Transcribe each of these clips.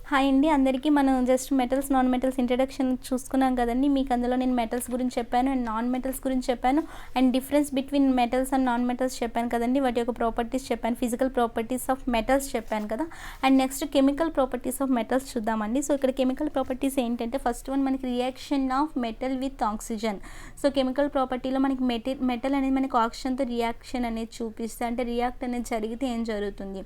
Hi అండి అందరికీ. మనం just metals non metals introduction చూసుకున్నాం కదండి. మీకు అందులో నేను మెటల్స్ గురించి చెప్పాను అండ్ నాన్ మెటల్స్ గురించి చెప్పాను and difference between metals and non metals చెప్పాను కదండి. వాటి యొక్క ప్రాపర్టీస్ చెప్పాను, ఫిజికల్ ప్రాపర్టీస్ ఆఫ్ మెటల్స్ చెప్పాను కదా. And next chemical properties of metals చూద్దామండి. సో ఇక్కడ కెమికల్ ప్రాపర్టీస్ ఏంటంటే ఫస్ట్ వన్ మనకి reaction of metal with oxygen. So chemical ప్రాపర్టీలో మనకి మెటల్ అనేది మనకి ఆక్సిజన్తో రియాక్షన్ అనేది చూపిస్తే అంటే రియాక్ట్ అనేది జరిగితే ఏం జరుగుతుంది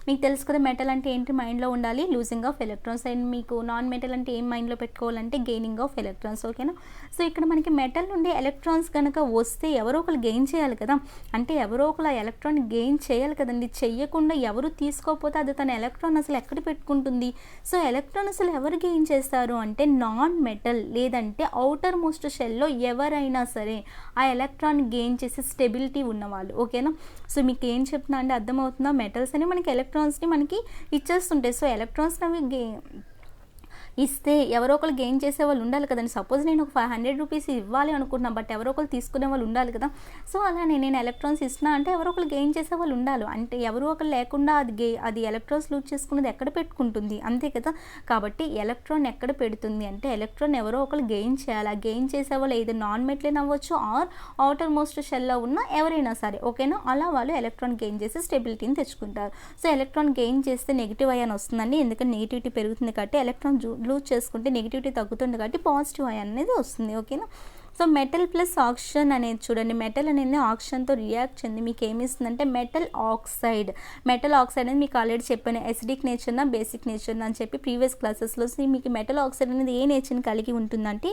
మీకు తెలుసు కదా. మెటల్ అంటే ఏంటి మైండ్లో ఉండాలి, లూజింగ్ ఆఫ్ ఎలక్ట్రాన్స్. అండ్ మీకు నాన్ మెటల్ అంటే ఏం మైండ్లో పెట్టుకోవాలంటే గెయినింగ్ ఆఫ్ ఎలక్ట్రాన్స్. ఓకేనా. సో ఇక్కడ మనకి మెటల్ నుండి ఎలక్ట్రాన్స్ కనుక వస్తే ఎవరో ఒకరు గెయిన్ చేయాలి కదా. అంటే ఎవరో ఒకరు ఎలక్ట్రాన్ గెయిన్ చేయాలి కదండి. చెయ్యకుండా ఎవరు తీసుకోకపోతే అది తన ఎలక్ట్రాన్ అసలు ఎక్కడ పెట్టుకుంటుంది. సో ఎలక్ట్రాన్ అసలు ఎవరు గెయిన్ చేస్తారు అంటే నాన్ మెటల్ లేదంటే అవుటర్ మోస్ట్ షెల్లో ఎవరైనా సరే ఆ ఎలక్ట్రాన్ గెయిన్ చేసే స్టెబిలిటీ ఉన్నవాళ్ళు. ఓకేనా. సో మీకు ఏం చెప్తున్నా అంటే అర్థమవుతుందా. మెటల్స్ అని మనకి ఎలక్ట్రాన్స్ని మనకి ఇచ్చేస్తుంటాయి. సో ఎలక్ట్రాన్స్ అవి ఇస్తే ఎవరో ఒకరు గెయిన్ చేసే వాళ్ళు ఉండాలి కదండి. సపోజ్ నేను ఒక 500 రూపీస్ ఇవ్వాలి అనుకుంటున్నాను, బట్ ఎవరో ఒకరు తీసుకునే వాళ్ళు ఉండాలి కదా. సో అలానే నేను ఎలక్ట్రాన్స్ ఇస్తున్నా అంటే ఎవరో ఒకరు గెయిన్ చేసే వాళ్ళు ఉండాలి. అంటే ఎవరో ఒకరు లేకుండా అది ఎలక్ట్రాన్స్ లూజ్ చేసుకున్నది ఎక్కడ పెట్టుకుంటుంది, అంతే కదా. కాబట్టి ఎలక్ట్రాన్ ఎక్కడ పెడుతుంది అంటే ఎలక్ట్రాన్ ఎవరో ఒకరు గెయిన్ చేయాలి. ఆ గెయిన్ చేసే వాళ్ళు ఏదో నాన్ మెటల్ అవ్వచ్చు ఆర్ అవుటర్ మోస్ట్ షెల్లో ఉన్న ఎవరైనా సరే. ఓకేనా. అలా వాళ్ళు ఎలక్ట్రాన్ గెయిన్ చేసి స్టెబిలిటీని తెచ్చుకుంటారు. సో ఎలక్ట్రాన్ గెయిన్ చేస్తే నెగిటివ్ అయాన్ వస్తుందండి, ఎందుకంటే నెగిటివిటీ పెరుగుతుంది కాబట్టి. ఎలక్ట్రాన్ లూజ్ చేసుకుంటే నెగిటివిటీ తగ్గుతుంది కాబట్టి పాజిటివ్ అయాన్ అనేది వస్తుంది. ఓకేనా. సో మెటల్ ప్లస్ ఆక్సిజన్ అనేది చూడండి. మెటల్ అనేది ఆక్సిజన్తో రియాక్ట్ చెంది మీకు ఏమి ఇస్తుందంటే మెటల్ ఆక్సైడ్. మెటల్ ఆక్సైడ్ అనేది మీకు ఆల్రెడీ చెప్పాను, ఎసిడిక్ నేచర్నా బేసిక్ నేచర్నా అని చెప్పి ప్రీవియస్ క్లాసెస్లో. మీకు మెటల్ ఆక్సైడ్ అనేది ఏ నేచర్ని కలిగి ఉంటుందంటే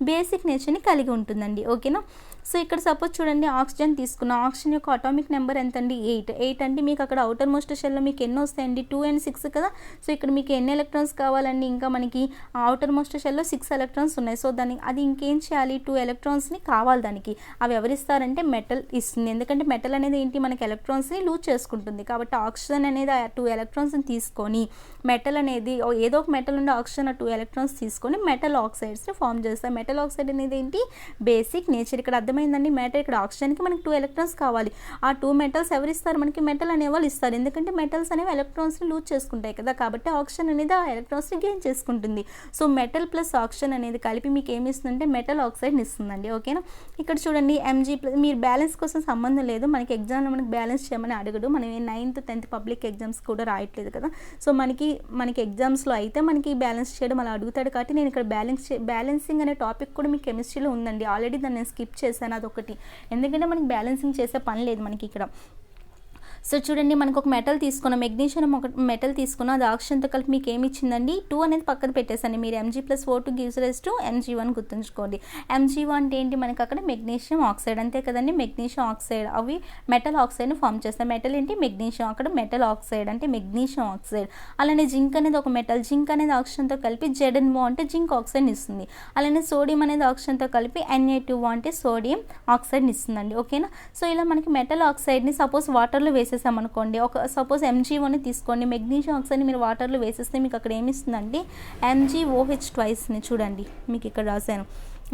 బేసిక్ నేచర్ని కలిగి ఉంటుందండి. ఓకేనా. సో ఇక్కడ సపోజ్ చూడండి ఆక్సిజన్ తీసుకున్నాం. ఆక్సిజన్ యొక్క అటామిక్ నెంబర్ ఎంత అండి 8 అంటే మీకు అక్కడ అవుటర్ మోస్ట్ షెల్లో మీకు ఎన్ని వస్తాయండి 2 and 6 కదా. సో ఇక్కడ మీకు ఎన్ని ఎలక్ట్రాన్స్ కావాలండి, ఇంకా మనకి అవుటర్ మోస్ట్ షెల్లో 6 ఎలక్ట్రాన్స్ ఉన్నాయి. సో అది ఇంకేం చేయాలి, 2 ఎలక్ట్రాన్స్ని కావాలి దానికి. అవి ఎవరిస్తారంటే మెటల్ ఇస్తుంది, ఎందుకంటే మెటల్ అనేది ఏంటి మనకి ఎలక్ట్రాన్స్ని లూజ్ చేసుకుంటుంది. కాబట్టి ఆక్సిజన్ అనేది ఆ 2 ఎలక్ట్రాన్స్ని తీసుకొని మెటల్ అనేది ఏదో ఒక మెటల్ ఉండే ఆక్సిజన్ ఆ 2 ఎలక్ట్రాన్స్ తీసుకొని మెటల్ ఆక్సైడ్స్ని ఫామ్ చేస్తాయి. మెటల్ ఆక్సైడ్ అనేది ఏంటి బేసిక్ నేచర్. ఇక్కడ అర్థమైందండి. మెటల్ ఇక్కడ ఆక్సిజన్కి మనకి 2 ఎలక్ట్రాన్స్ కావాలి. ఆ 2 మెటల్స్ ఎవరిస్తారు మనకి మెటల్ అనే వాళ్ళు ఇస్తారు, ఎందుకంటే మెటల్స్ అనేవి ఎలక్ట్రాన్స్ని లూజ్ చేసుకుంటాయి కదా. కాబట్టి ఆక్సిజన్ అనేది ఆ ఎలక్ట్రాన్స్ని గెయిన్ చేసుకుంటుంది. సో మెటల్ ప్లస్ ఆక్సిజన్ అనేది కలిపి మీకు ఏమి ఇస్తుందంటే మెటల్ ఆక్సైడ్ని ఇస్తుందండి. ఓకేనా. ఇక్కడ చూడండి Mg+, మీరు బ్యాలెన్స్ కోసం సంబంధం లేదు, మనకి ఎగ్జామ్లో మనకి బ్యాలెన్స్ చేయమని అడగడు. మనం 9th 10th పబ్లిక్ ఎగ్జామ్స్ కూడా రాయట్లేదు కదా. సో మనకి ఎగ్జామ్స్లో అయితే మనకి బ్యాలెన్స్ చేయడం అలా అడుగుతాడు కాబట్టి నేను ఇక్కడ బ్యాలెన్సింగ్ అనే టాపిక్ కూడా మీకు కెమిస్ట్రీలో ఉందండి. ఆల్రెడీ దాన్ని నేను స్కిప్ చేశాను అదొకటి, ఎందుకంటే మనకి బ్యాలెన్సింగ్ చేసే పని లేదు మనకి ఇక్కడ. సో చూడండి మనకు ఒక మెటల్ తీసుకున్నాం, మెగ్నీషియం ఒక మెటల్ తీసుకున్నాం, అది ఆక్సిజన్తో కలిపి మీకు ఏమి ఇచ్చిందండి 2 అనేది పక్కన పెట్టేసండి. మీరు Mg+O2 gives rise to Mg1 గుర్తుంచుకోండి. Mg1 అంటే ఏంటి మనకి అక్కడ మెగ్నీషియం ఆక్సైడ్, అంతే కదండి. మెగ్నీషియం ఆక్సైడ్ అవి మెటల్ ఆక్సైడ్ని ఫామ్ చేస్తాయి. మెటల్ ఏంటి మెగ్నీషియం, అక్కడ మెటల్ ఆక్సైడ్ అంటే మెగ్నీషియం ఆక్సైడ్. అలానే జింక్ అనేది ఒక మెటల్, జింక్ అనేది ఆక్సిజన్తో కలిపి ZnO అంటే జింక్ ఆక్సైడ్ని ఇస్తుంది. అలానే సోడియం అనేది ఆక్సిజన్తో కలిపి Na2O అంటే సోడియం ఆక్సైడ్ని ఇస్తుందండి. ఓకేనా. సో ఇలా మనకి మెటల్ ఆక్సైడ్ని సపోజ్ వాటర్లో వేసేసామనుకోండి, ఒక సపోజ్ Mg1 తీసుకోండి, మెగ్నీషియం ఆక్సైడ్ని మీరు వాటర్లో వేసేస్తే మీకు అక్కడ ఏమి ఇస్తుందండి MgOH ట్వైస్ని. చూడండి మీకు ఇక్కడ రాశాను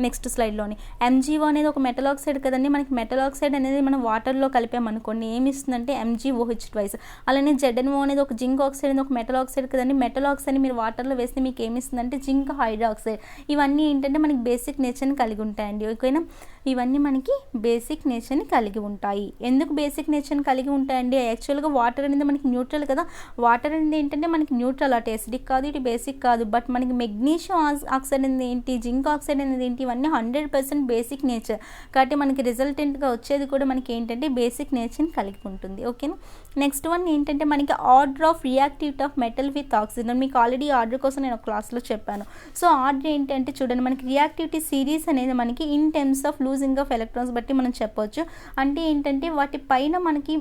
నెక్స్ట్ స్లైడ్లోని. MgO అనేది ఒక మెటల్ ఆక్సైడ్ కదండి. మనకి మెటల్ ఆక్సైడ్ అనేది మనం వాటర్లో కలిపామనుకోండి ఏమి ఇస్తుందంటే MgOH ట్వైస్. అలానే ZnO అనేది ఒక జింక్ ఆక్సైడ్ అనేది ఒక మెటల్ ఆక్సైడ్ కదండి. మెటల్ ఆక్సైడ్ని మీరు వాటర్లో వేస్తే మీకు ఏమి ఇస్తుందంటే జింక్ హైడ్రాక్సైడ్. ఇవన్నీ ఏంటంటే మనకి బేసిక్ నేచర్ని కలిగి ఉంటాయండి. ఓకేనా. ఇవన్నీ మనకి బేసిక్ నేచర్ని కలిగి ఉంటాయి. ఎందుకు బేసిక్ నేచర్ని కలిగి ఉంటాయండి, యాక్చువల్గా వాటర్ అనేది మనకి న్యూట్రల్ కదా. వాటర్ అనేది ఏంటంటే మనకి న్యూట్రల్, అటు ఎసిడిక్ కాదు ఇటు బేసిక్ కాదు. బట్ మనకి మెగ్నీషియం ఆక్సైడ్ అనేది ఏంటి, జింక్ ఆక్సైడ్ అనేది ఏంటి, ఇవన్నీ 100% బేసిక్ నేచర్. కాబట్టి మనకి రిజల్టెంట్గా వచ్చేది కూడా మనకి ఏంటంటే బేసిక్ నేచర్ని కలిగి ఉంటుంది. ఓకేనా. నెక్స్ట్ వన్ ఏంటంటే మనకి order of reactivity of metal with oxygen. మీకు ఆల్రెడీ ఆర్డర్ కోసం నేను ఒక క్లాస్లో చెప్పాను. సో ఆర్డర్ ఏంటంటే చూడండి మనకి రియాక్టివిటీ సిరీస్ అనేది మనకి in terms of losing of electrons బట్టి మనం చెప్పవచ్చు. అంటే ఏంటంటే వాటి పైన మనకి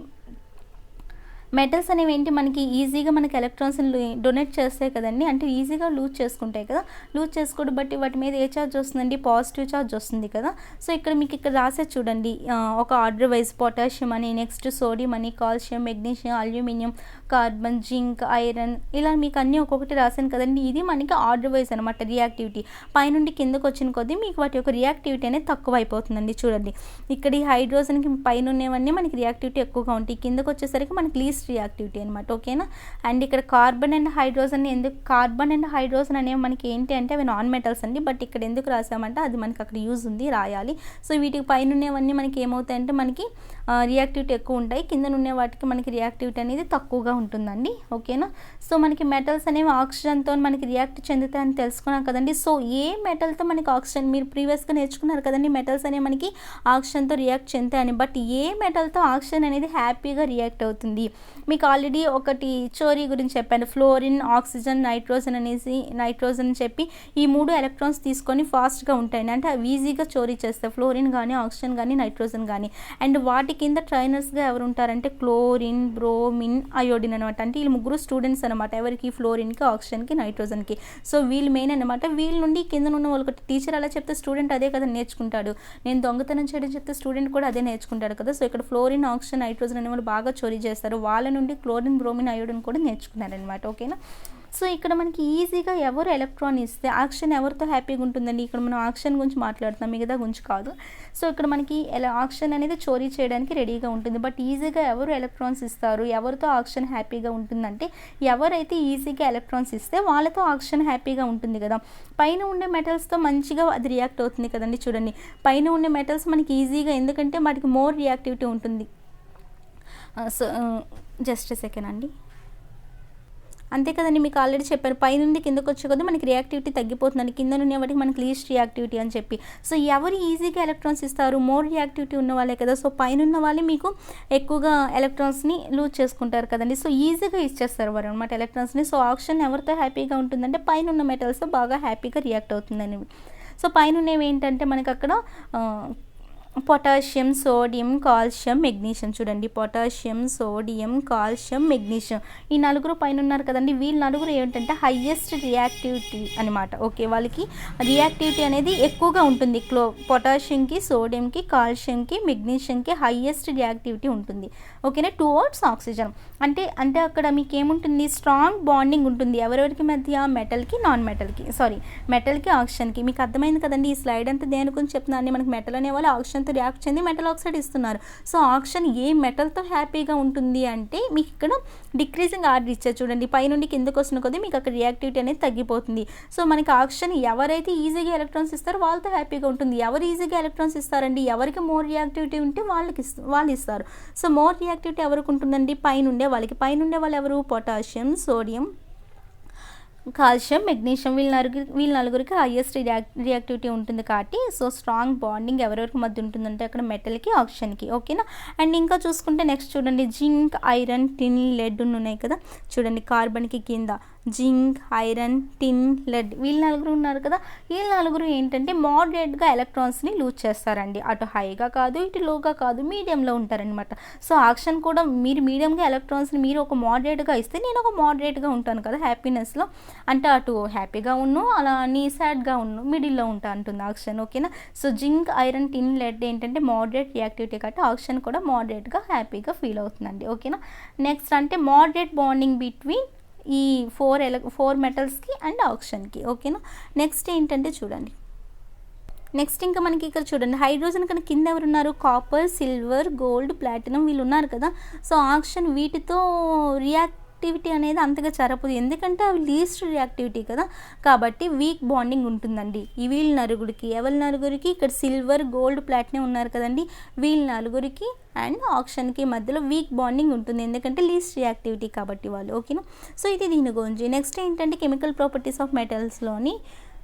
మెటల్స్ అనేవి ఏంటి మనకి ఈజీగా మనకి ఎలక్ట్రాన్స్ని డొనేట్ చేస్తాయి కదండి, అంటే ఈజీగా లూజ్ చేసుకుంటాయి కదా. లూజ్ చేసుకోవడం బట్టి వాటి మీద ఏ ఛార్జ్ వస్తుందండి పాజిటివ్ ఛార్జ్ వస్తుంది కదా. సో ఇక్కడ మీకు ఇక్కడ రాసే చూడండి ఒక ఆర్డర్ వైజ్ పొటాషియం అని, నెక్స్ట్ సోడియం అని, calcium, magnesium, aluminium, carbon, zinc, iron ఇలా మీకు అన్నీ ఒక్కొక్కటి రాశాను కదండి. ఇది మనకి ఆర్డర్ వైజ్ అనమాట రియాక్టివిటీ. పైనుండి కిందకు వచ్చిన కొద్దీ మీకు వాటి యొక్క రియాక్టివిటీ అనేది తక్కువ అయిపోతుందండి. చూడండి ఇక్కడ ఈ హైడ్రోజన్కి పైన ఉన్నవన్నీ మనకి రియాక్టివిటీ ఎక్కువగా ఉంటాయి, కిందకు వచ్చేసరికి మనకి లీస్ట్ రియాక్టివిటీ అనమాట. ఓకేనా. అండ్ ఇక్కడ carbon and hydrogen carbon and hydrogen అనేవి మనకి ఏంటి అంటే అవి నాన్ మెటల్స్ అండి. బట్ ఇక్కడ ఎందుకు రాసామంటే అది మనకి అక్కడ యూజ్ ఉంది, రాయాలి. సో వీటికి పైన ఉన్నవన్నీ మనకి ఏమవుతాయంటే మనకి రియాక్టివిటీ ఎక్కువ ఉంటాయి, కింద ఉన్న వాటికి మనకి రియాక్టివిటీ అనేది తక్కువగా ఉంటుందండి. ఓకేనా. సో మనకి మెటల్స్ అనేవి ఆక్సిజన్తో మనకి రియాక్ట్ చెందుతాయని తెలుసుకున్నాం కదండి. సో ఏ మెటల్తో మనకి ఆక్సిజన్, మీరు ప్రీవియస్గా నేర్చుకున్నారు కదండి మెటల్స్ అనేవి మనకి ఆక్సిజన్తో రియాక్ట్ చెందుతాయని. బట్ ఏ మెటల్తో ఆక్సిజన్ అనేది హ్యాపీగా రియాక్ట్ అవుతుంది? మీకు ఆల్రెడీ ఒకటి చోరీ గురించి చెప్పాను, ఫ్లోరిన్, ఆక్సిజన్, నైట్రోజన్ చెప్పి ఈ 3 ఎలక్ట్రాన్స్ తీసుకొని ఫాస్ట్గా ఉంటాయండి. అంటే అవి ఈజీగా చోరీ చేస్తాయి, ఫ్లోరిన్ కానీ, ఆక్సిజన్ కానీ, నైట్రోజన్ కానీ. అండ్ వాటి కింద ట్రైనర్స్గా ఎవరు ఉంటారంటే క్లోరిన్, బ్రోమిన్, అయోడిన్ అనమాట. అంటే వీళ్ళు 3 స్టూడెంట్స్ అనమాట. ఎవరికి? ఫ్లోరిన్కి, ఆక్సిజన్కి, నైట్రోజన్కి. సో వీళ్ళు మెయిన్ అనమాట. వీళ్ళ నుండి కింద ఉన్న వాళ్ళకి టీచర్ అలా చెప్తే స్టూడెంట్ అదే కదా నేర్చుకుంటాడు. నేను దొంగతనం చేయడం చెప్తే స్టూడెంట్ కూడా అదే నేర్చుకుంటాడు కదా. సో ఇక్కడ ఫ్లోరిన్, ఆక్సిజన్, నైట్రోజన్ అనే వాళ్ళు బాగా చోరీ చేస్తారు. వాళ్ళ నుండి క్లోరిన్, బ్రోమిన్, అయోడిన్ కూడా నేర్చుకున్నారనమాట. ఓకేనా. సో ఇక్కడ మనకి ఈజీగా ఎవరు ఎలక్ట్రాన్ ఇస్తే ఆక్సిజన్ ఎవరితో హ్యాపీగా ఉంటుందండి? ఇక్కడ మనం ఆక్సిజన్ గురించి మాట్లాడుతున్నాం, మిగతా గురించి కాదు. సో ఇక్కడ మనకి ఆక్సిజన్ అనేది చోరీ చేయడానికి రెడీగా ఉంటుంది. బట్ ఈజీగా ఎవరు ఎలక్ట్రాన్స్ ఇస్తారు, ఎవరితో ఆక్సిజన్ హ్యాపీగా ఉంటుందంటే ఎవరైతే ఈజీగా ఎలక్ట్రాన్స్ ఇస్తే వాళ్ళతో ఆక్సిజన్ హ్యాపీగా ఉంటుంది కదా. పైన ఉండే మెటల్స్తో మంచిగా అది రియాక్ట్ అవుతుంది కదండి. చూడండి పైన ఉండే మెటల్స్ మనకి ఈజీగా, ఎందుకంటే వాటికి మోర్ రియాక్టివిటీ ఉంటుంది. సో జస్ట్ సెకండ్ అండి. అంతే కదండి, మీకు ఆల్రెడీ చెప్పారు పైనుండి కిందకు వచ్చే కొద్దీ మనకి రియాక్టివిటీ తగ్గిపోతుందండి, కింద ఉన్న వాటికి మనకి లీస్ట్ రియాక్టివిటీ అని చెప్పి. సో ఎవరు ఈజీగా ఎలక్ట్రాన్స్ ఇస్తారు? మోర్ రియాక్టివిటీ ఉన్న వాళ్ళే కదా. సో పైన ఉన్న వాళ్ళే మీకు ఎక్కువగా ఎలక్ట్రాన్స్ని లూజ్ చేసుకుంటారు కదండి. సో ఈజీగా ఇచ్చేస్తారు వారు అనమాట ఎలక్ట్రాన్స్ని. సో ఆక్సిజన్ ఎవరితో హ్యాపీగా ఉంటుందంటే పైన ఉన్న మెటల్స్తో బాగా హ్యాపీగా రియాక్ట్ అవుతుందని. సో పైన ఉన్నవి ఏంటంటే మనకి అక్కడ పొటాషియం, సోడియం, కాల్షియం, మెగ్నీషియం. చూడండి పొటాషియం, సోడియం, కాల్షియం, మెగ్నీషియం ఈ 4 పైన ఉన్నారు కదండి. వీళ్ళు 4 ఏంటంటే హైయెస్ట్ రియాక్టివిటీ అనమాట. ఓకే, వాళ్ళకి రియాక్టివిటీ అనేది ఎక్కువగా ఉంటుంది. పొటాషియంకి, సోడియంకి, కాల్షియంకి, మెగ్నీషియంకి హైయెస్ట్ రియాక్టివిటీ ఉంటుంది. ఓకేనా. టువర్డ్స్ ఆక్సిజన్ అంటే అక్కడ మీకు ఏముంటుంది? స్ట్రాంగ్ బాండింగ్ ఉంటుంది. ఎవరెవరికి మధ్య? మెటల్కి, నాన్ మెటల్కి, మెటల్కి, ఆక్సిజన్కి. మీకు అర్థమైంది కదండి. ఈ స్లైడ్ అంతా దేని గురించి చెప్తున్నాను? మనకి మెటల్ అనేవాళ్ళు ఆక్సిజన్తో రియాక్ట్ చెంది మెటల్ ఆక్సైడ్ ఇస్తున్నారు. సో ఆక్సిజన్ ఏ మెటల్తో హ్యాపీగా ఉంటుంది అంటే మీకు ఇక్కడ డిక్రీజింగ్ ఆర్డర్ ఇచ్చారు. చూడండి పైనుండి కిందకు వస్తున్న కొద్దీ మీకు అక్కడ రియాక్టివిటీ అనేది తగ్గిపోతుంది. సో మనకి ఆక్సిజన్ ఎవరైతే ఈజీగా ఎలక్ట్రాన్స్ ఇస్తారో వాళ్ళతో హ్యాపీగా ఉంటుంది. ఎవరు ఈజీగా ఎలక్ట్రాన్స్ ఇస్తారండి? ఎవరికి మోర్ రియాక్టివిటీ ఉంటే వాళ్ళు ఇస్తారు. సో మోర్ రియాక్టివిటీ ఎవరికి ఉంటుందండి? పైనుండే వాళ్ళకి. పైనుండే వాళ్ళు ఎవరు? Potassium, sodium, calcium, magnesium. వీళ్ళ నలుగురికి హైయెస్ట్ రియాక్టివిటీ ఉంటుంది కాబట్టి సో స్ట్రాంగ్ బాండింగ్ ఎవరెవరికి మధ్య ఉంటుందంటే అక్కడ మెటల్కి, ఆక్సిజన్కి. ఓకేనా. అండ్ ఇంకా చూసుకుంటే నెక్స్ట్ చూడండి జింక్, ఐరన్, టిన్, లెడ్ ఉన్నాయి కదా. చూడండి కార్బన్కి కింద జింక్, ఐరన్, టిన్, లెడ్ వీళ్ళు 4 ఉన్నారు కదా. వీళ్ళు 4 ఏంటంటే మోడరేట్గా ఎలక్ట్రాన్స్ని లూజ్ చేస్తారండి. అటు హైగా కాదు, ఇటు లోగా కాదు, మీడియంలో ఉంటారనమాట. సో ఆక్సిజన్ కూడా మీరు మీడియంగా ఎలక్ట్రాన్స్ని మీరు ఒక మోడరేట్గా ఇస్తే నేను ఒక మోడరేట్గా ఉంటాను కదా హ్యాపీనెస్లో. అంటే అటు హ్యాపీగా ఉన్ను అలా నీ సాడ్గా ఉన్ను మిడిల్లో ఉంటా అంటుంది ఆక్సిజన్. ఓకేనా. సో జింక్, ఐరన్, టిన్, లెడ్ ఏంటంటే మోడరేట్ రియాక్టివిటీ కాబట్టి ఆక్సిజన్ కూడా మోడరేట్గా హ్యాపీగా ఫీల్ అవుతుందండి. ఓకేనా. నెక్స్ట్ అంటే మోడరేట్ బాండింగ్ బిట్వీన్ ఈ 4 మెటల్స్కి అండ్ ఆక్సిజన్కి. ఓకేనా. నెక్స్ట్ ఏంటంటే చూడండి, నెక్స్ట్ ఇంకా మనకి ఇక్కడ చూడండి హైడ్రోజన్ కన్నా కింద ఎవరు ఉన్నారు? కాపర్, సిల్వర్, గోల్డ్, ప్లాటినం వీళ్ళు ఉన్నారు కదా. సో ఆక్సిజన్ వీటితో రియాక్టివిటీ అనేది అంతగా జరపదు, ఎందుకంటే అవి లీస్ట్ రియాక్టివిటీ కదా. కాబట్టి వీక్ బాండింగ్ ఉంటుందండి ఈ వీళ్ళ నలుగురికి. ఎవరి నలుగురికి? ఇక్కడ సిల్వర్, గోల్డ్, ప్లాటినం ఉన్నారు కదండి. వీళ్ళ నలుగురికి అండ్ ఆక్సిజన్కి మధ్యలో వీక్ బాండింగ్ ఉంటుంది, ఎందుకంటే లీస్ట్ రియాక్టివిటీ కాబట్టి వాళ్ళు. ఓకేనా. సో ఇది దీని గురించి. నెక్స్ట్ ఏంటంటే కెమికల్ ప్రాపర్టీస్ ఆఫ్ మెటల్స్లోని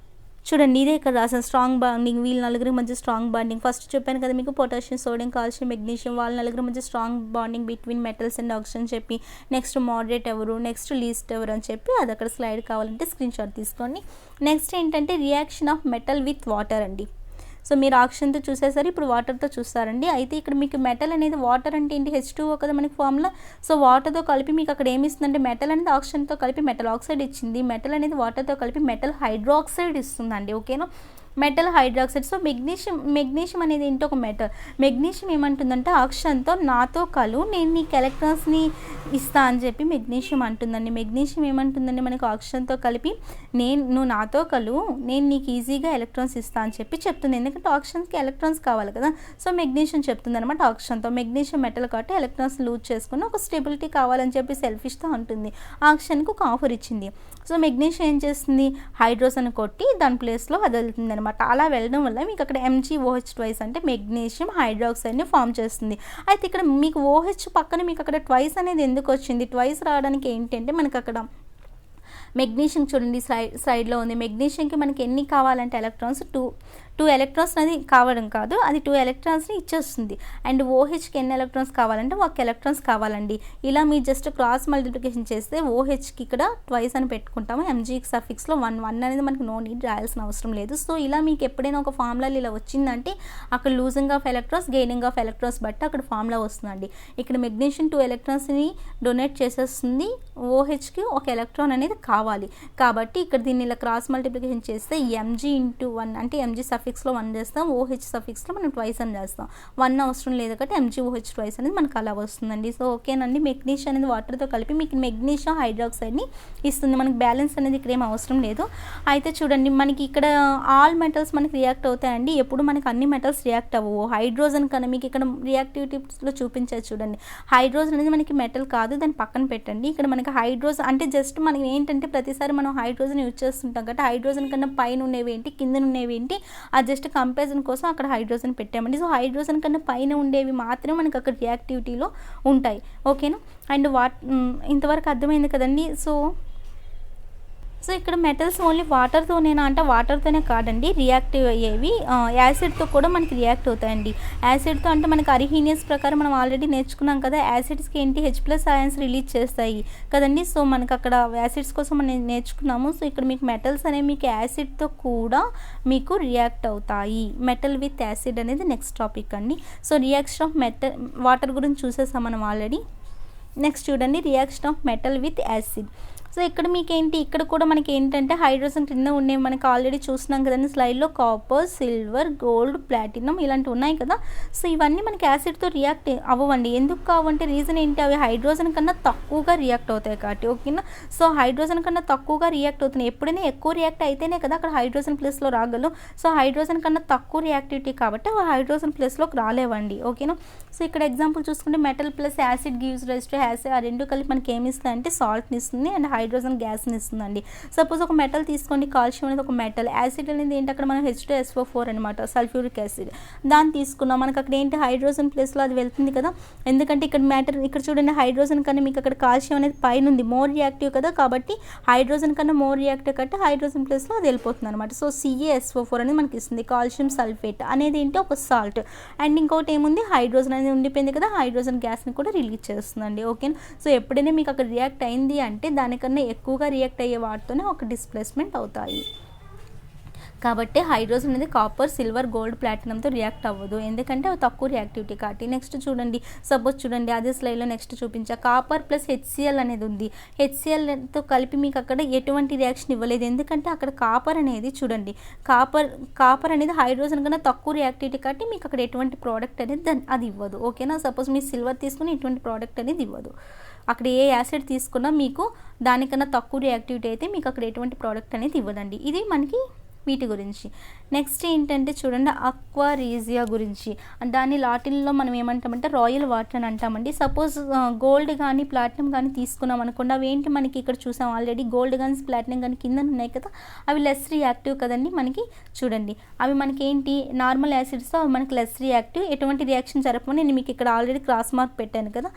చూడండి ఇదే ఇక్కడ రాసాను స్ట్రాంగ్ బాండింగ్. వీళ్ళ 4 మధ్య స్ట్రాంగ్ బాండింగ్ ఫస్ట్ చెప్పాను కదా మీకు. పొటాషియం, సోడియం, కాల్షియం, మెగ్నీషియం వాళ్ళ 4 మధ్య strong bonding between metals and oxygen చెప్పి నెక్స్ట్ మోడరేట్ ఎవరు, నెక్స్ట్ లీస్ట్ ఎవరు అని చెప్పి అది అక్కడ స్లైడ్ కావాలంటే స్క్రీన్ షాట్ తీసుకోండి. నెక్స్ట్ ఏంటంటే reaction of metal with water అండి. సో మీరు ఆక్సిజన్తో చూసేసరి ఇప్పుడు వాటర్తో చూస్తారండి. అయితే ఇక్కడ మీకు మెటల్ అనేది వాటర్ అంటే ఏంటి? H2O కదా మనకి ఫార్ములా. సో వాటర్తో కలిపి మీకు అక్కడ ఏమి ఇస్తుందంటే మెటల్ అనేది ఆక్సిజన్తో కలిపి మెటల్ ఆక్సైడ్ ఇచ్చింది, మెటల్ అనేది వాటర్తో కలిపి మెటల్ హైడ్రాక్సైడ్ ఇస్తుందండి. ఓకేనా. Metal hydroxide. సో మెగ్నీషియం అనేది ఏంటో ఒక మెటల్. మెగ్నీషియం ఏమంటుందంటే అక్షంతో నాతో కలు, నేను నీకు ఎలక్ట్రాన్స్ని ఇస్తా అని చెప్పి మెగ్నీషియం అంటుందండి. మెగ్నీషియం ఏమంటుందండి మనకు అక్షంతో కలిపి నువ్వు నాతో కలు, నేను నీకు ఈజీగా ఎలక్ట్రాన్స్ ఇస్తా అని చెప్పి చెప్తుంది. ఎందుకంటే ఆక్సిజన్కి ఎలక్ట్రాన్స్ కావాలి కదా. సో మెగ్నీషియం చెప్తుంది అనమాట ఆక్సిజన్తో. మెగ్నీషియం మెటల్ కాబట్టి ఎలక్ట్రాన్స్ లూజ్ చేసుకుని ఒక స్టెబిలిటీ కావాలని చెప్పి సెల్ఫిష్తో ఉంటుంది. ఆక్సిజన్కి ఒక ఆఫర్ ఇచ్చింది. సో మెగ్నీషియం ఏం చేస్తుంది, హైడ్రోజన్ కొట్టి దాని ప్లేస్లో వదులుతుంది అనమాట. అలా వెళ్ళడం వల్ల మీకు అక్కడ MgOH ట్వైస్ అంటే మెగ్నీషియం హైడ్రాక్సైడ్ని ఫామ్ చేస్తుంది. అయితే ఇక్కడ మీకు OH పక్కన మీకు అక్కడ ట్వైస్ అనేది ఎందుకు వచ్చింది? ట్వైస్ రావడానికి ఏంటంటే మనకు అక్కడ మెగ్నీషియం చూడండి సైడ్లో ఉంది. మెగ్నీషియంకి మనకి ఎన్ని కావాలంటే ఎలక్ట్రాన్స్ టూ ఎలక్ట్రాన్స్ అనేది కావడం కాదు, అది 2 ఎలక్ట్రాన్స్ని ఇచ్చేస్తుంది. అండ్ OHకి ఎన్ని ఎలక్ట్రాన్స్ కావాలంటే 1 ఎలక్ట్రాన్స్ కావాలండి. ఇలా మీరు జస్ట్ క్రాస్ మల్టిప్లికేషన్ చేస్తే OHకి ఇక్కడ ట్వైస్ అని పెట్టుకుంటాము. Mgకి సఫిక్స్లో 1 అనేది మనకు నో నీడ్ రాయాల్సిన అవసరం లేదు. సో ఇలా మీకు ఎప్పుడైనా ఒక ఫార్ములాలు ఇలా వచ్చిందంటే అక్కడ losing of electrons, gaining of electrons బట్టి అక్కడ ఫార్ములా వస్తుందండి. ఇక్కడ మెగ్నీషియం 2 ఎలక్ట్రాన్స్ని డొనేట్ చేసేస్తుంది, OHకి 1 ఎలక్ట్రాన్ అనేది కావాలి. కాబట్టి ఇక్కడ దీన్ని ఇలా క్రాస్ మల్టిప్లికేషన్ చేస్తే Mg×1 అంటే Mg సఫిక్స్లో 1 చేస్తాం, OH సఫిక్స్లో మనం ట్వైస్ అని చేస్తాం. 1 అవసరం లేదు కాబట్టి MgOH ట్వైస్ అనేది మనకు అలా వస్తుందండి. సో ఓకేనండి. మెగ్నీషియం అనేది వాటర్తో కలిపి మీకు మెగ్నీషియం హైడ్రాక్సైడ్ని ఇస్తుంది. మనకి బ్యాలెన్స్ అనేది ఇక్కడ ఏం అవసరం లేదు. అయితే చూడండి మనకి ఇక్కడ ఆల్ మెటల్స్ మనకి రియాక్ట్ అవుతాయండి. ఎప్పుడు మనకి అన్ని మెటల్స్ రియాక్ట్ అవ్వవు. హైడ్రోజన్ కన్నా మీకు ఇక్కడ రియాక్టివిటీలో చూపించారు చూడండి. హైడ్రోజన్ అనేది మనకి మెటల్ కాదు, దాన్ని పక్కన పెట్టండి. ఇక్కడ మనకి హైడ్రోజన్ అంటే జస్ట్ మనకి ఏంటంటే ప్రతిసారి మనం హైడ్రోజన్ యూజ్ చేస్తుంటాం కాబట్టి హైడ్రోజన్ కన్నా పైన ఉన్నవి ఏంటి, కింద ఉన్నవి ఏంటి, అది జస్ట్ కంపారిజన్ కోసం అక్కడ హైడ్రోజన్ పెట్టామండి. సో హైడ్రోజన్ కన్నా పైన ఉండేవి మాత్రమే మనకి అక్కడ రియాక్టివిటీలో ఉంటాయి. ఓకేనా. అండ్ ఇంతవరకు అర్థమైంది కదండి. సో ఇక్కడ మెటల్స్ ఓన్లీ వాటర్తోనేనా అంటే వాటర్తోనే కాదండి, రియాక్టివ్ అయ్యేవి యాసిడ్తో కూడా మనకి రియాక్ట్ అవుతాయండి. యాసిడ్తో అంటే మనకి అర్హీనియస్ ప్రకారం మనం ఆల్రెడీ నేర్చుకున్నాం కదా, యాసిడ్స్కి ఏంటి H+ అయాన్స్ రిలీజ్ చేస్తాయి కదండి. సో మనకి అక్కడ యాసిడ్స్ కోసం మనం నేర్చుకున్నాము. సో ఇక్కడ మీకు మెటల్స్ అనేవి మీకు యాసిడ్తో కూడా మీకు రియాక్ట్ అవుతాయి. మెటల్ విత్ యాసిడ్ అనేది నెక్స్ట్ టాపిక్ అండి. సో రియాక్షన్ ఆఫ్ వాటర్ గురించి చూసేసాం మనం ఆల్రెడీ. నెక్స్ట్ చూడండి reaction of metal with acid. So ఇక్కడ మీకేంటి, ఇక్కడ కూడా మనకి ఏంటంటే హైడ్రోజన్ కింద ఉండేవి మనకి ఆల్రెడీ చూసినాం కదండి స్లైడ్లో. కాపర్, సిల్వర్, గోల్డ్, ప్లాటినం ఇలాంటివి ఉన్నాయి కదా. సో ఇవన్నీ మనకి యాసిడ్తో రియాక్ట్ అవ్వండి. ఎందుకు కావంటే రీజన్ ఏంటి, అవి హైడ్రోజన్ కన్నా తక్కువగా రియాక్ట్ అవుతాయి కాబట్టి. ఓకేనా. సో హైడ్రోజన్ కన్నా తక్కువగా రియాక్ట్ అవుతున్నాయి. ఎప్పుడైనా ఎక్కువ రియాక్ట్ అయితేనే కదా అక్కడ హైడ్రోజన్ ప్లేస్లో రాగలవు. సో హైడ్రోజన్ కన్నా తక్కువ రియాక్టివిటీ కాబట్టి హైడ్రోజన్ ప్లేస్లోకి రాలేవండి. ఓకేనా. సో ఇక్కడ ఎగ్జాంపుల్ చూసుకుంటే metal plus acid gives rise to acid. ఆ రెండు కలిపి మనకి ఏమి ఇస్తాయంటే సాల్ట్ని ఇస్తుంది అండ్ హైడ్రోజన్ గ్యాస్ని ఇస్తుందండి. సపోజ్ ఒక మెటల్ తీసుకోండి, కాల్షియం అనేది ఒక మెటల్. యాసిడ్ అనేది ఏంటి, అక్కడ మనం H2SO4 అనమాట, సల్ఫ్యూరిక్ యాసిడ్. దాన్ని తీసుకున్నాం, మనకి అక్కడ ఏంటి హైడ్రోజన్ ప్లేస్లో అది వెళ్తుంది కదా. ఎందుకంటే ఇక్కడ చూడండి హైడ్రోజన్ కన్నా మీకు అక్కడ కాల్షియం అనేది పైన ఉంది, మోర్ రియాక్టివ్ కదా. కాబట్టి హైడ్రోజన్ కన్నా మోర్ రియాక్టివ్ కాబట్టి హైడ్రోజన్ ప్లేస్లో అది వెళ్ళిపోతుంది అనమాట. సో CaSO4 అనేది మనకి ఇస్తుంది. కాల్షియం సల్ఫేట్ అనేది ఏంటి ఒక సాల్ట్. అండ్ ఇంకోటి ఏముంది, హైడ్రోజన్ అనేది ఉండిపోయింది కదా, హైడ్రోజన్ గ్యాస్ని కూడా రిలీజ్ చేస్తుందండి. ఓకే. సో ఎప్పుడైనా మీకు అక్కడ రియాక్ట్ అయింది అంటే దానికన్నా ఎక్కువగా రియాక్ట్ అయ్యే వాటితోనే ఒక డిస్ప్లేస్మెంట్ అవుతాయి. కాబట్టి హైడ్రోజన్ అనేది కాపర్, సిల్వర్, గోల్డ్, ప్లాటినంతో రియాక్ట్ అవ్వదు, ఎందుకంటే అవి తక్కువ రియాక్టివిటీ కాబట్టి. నెక్స్ట్ చూడండి, సపోజ్ చూడండి అదే స్లైడ్లో నెక్స్ట్ చూపించా, కాపర్ ప్లస్ HCl అనేది ఉంది. HClతో కలిపి మీకు అక్కడ ఎటువంటి రియాక్షన్ ఇవ్వలేదు, ఎందుకంటే అక్కడ కాపర్ అనేది చూడండి, కాపర్ అనేది హైడ్రోజన్ కన్నా తక్కువ రియాక్టివిటీ కాబట్టి మీకు అక్కడ ఎటువంటి ప్రోడక్ట్ అనేది అది ఇవ్వదు. ఓకేనా. సపోజ్ మీరు సిల్వర్ తీసుకుని ఎటువంటి ప్రోడక్ట్ అనేది ఇవ్వదు. అక్కడ ఏ యాసిడ్ తీసుకున్నా మీకు దానికన్నా తక్కువ రియాక్టివిటీ అయితే మీకు అక్కడ ఎటువంటి ప్రోడక్ట్ అనేది ఇవ్వదండి. ఇది మనకి వీటి గురించి. నెక్స్ట్ ఏంటంటే చూడండి అక్వారీజియా గురించి. దాన్ని లాటిన్లో మనం ఏమంటామంటే రాయల్ వాటర్ అని అంటామండి. సపోజ్ గోల్డ్ కానీ ప్లాటినం కానీ తీసుకున్నాం అనుకోండి, అవి ఏంటి మనకి ఇక్కడ చూసాం ఆల్రెడీ, గోల్డ్ కానీ ప్లాటినం కానీ కింద ఉన్నాయి కదా, అవి లెస్ రియాక్టివ్ కదండి. మనకి చూడండి అవి మనకి ఏంటి నార్మల్ యాసిడ్స్తో అవి మనకి లెస్ రియాక్టివ్, ఎటువంటి రియాక్షన్ జరపని నేను మీకు ఇక్కడ ఆల్రెడీ క్రాస్ మార్క్ పెట్టాను కదా.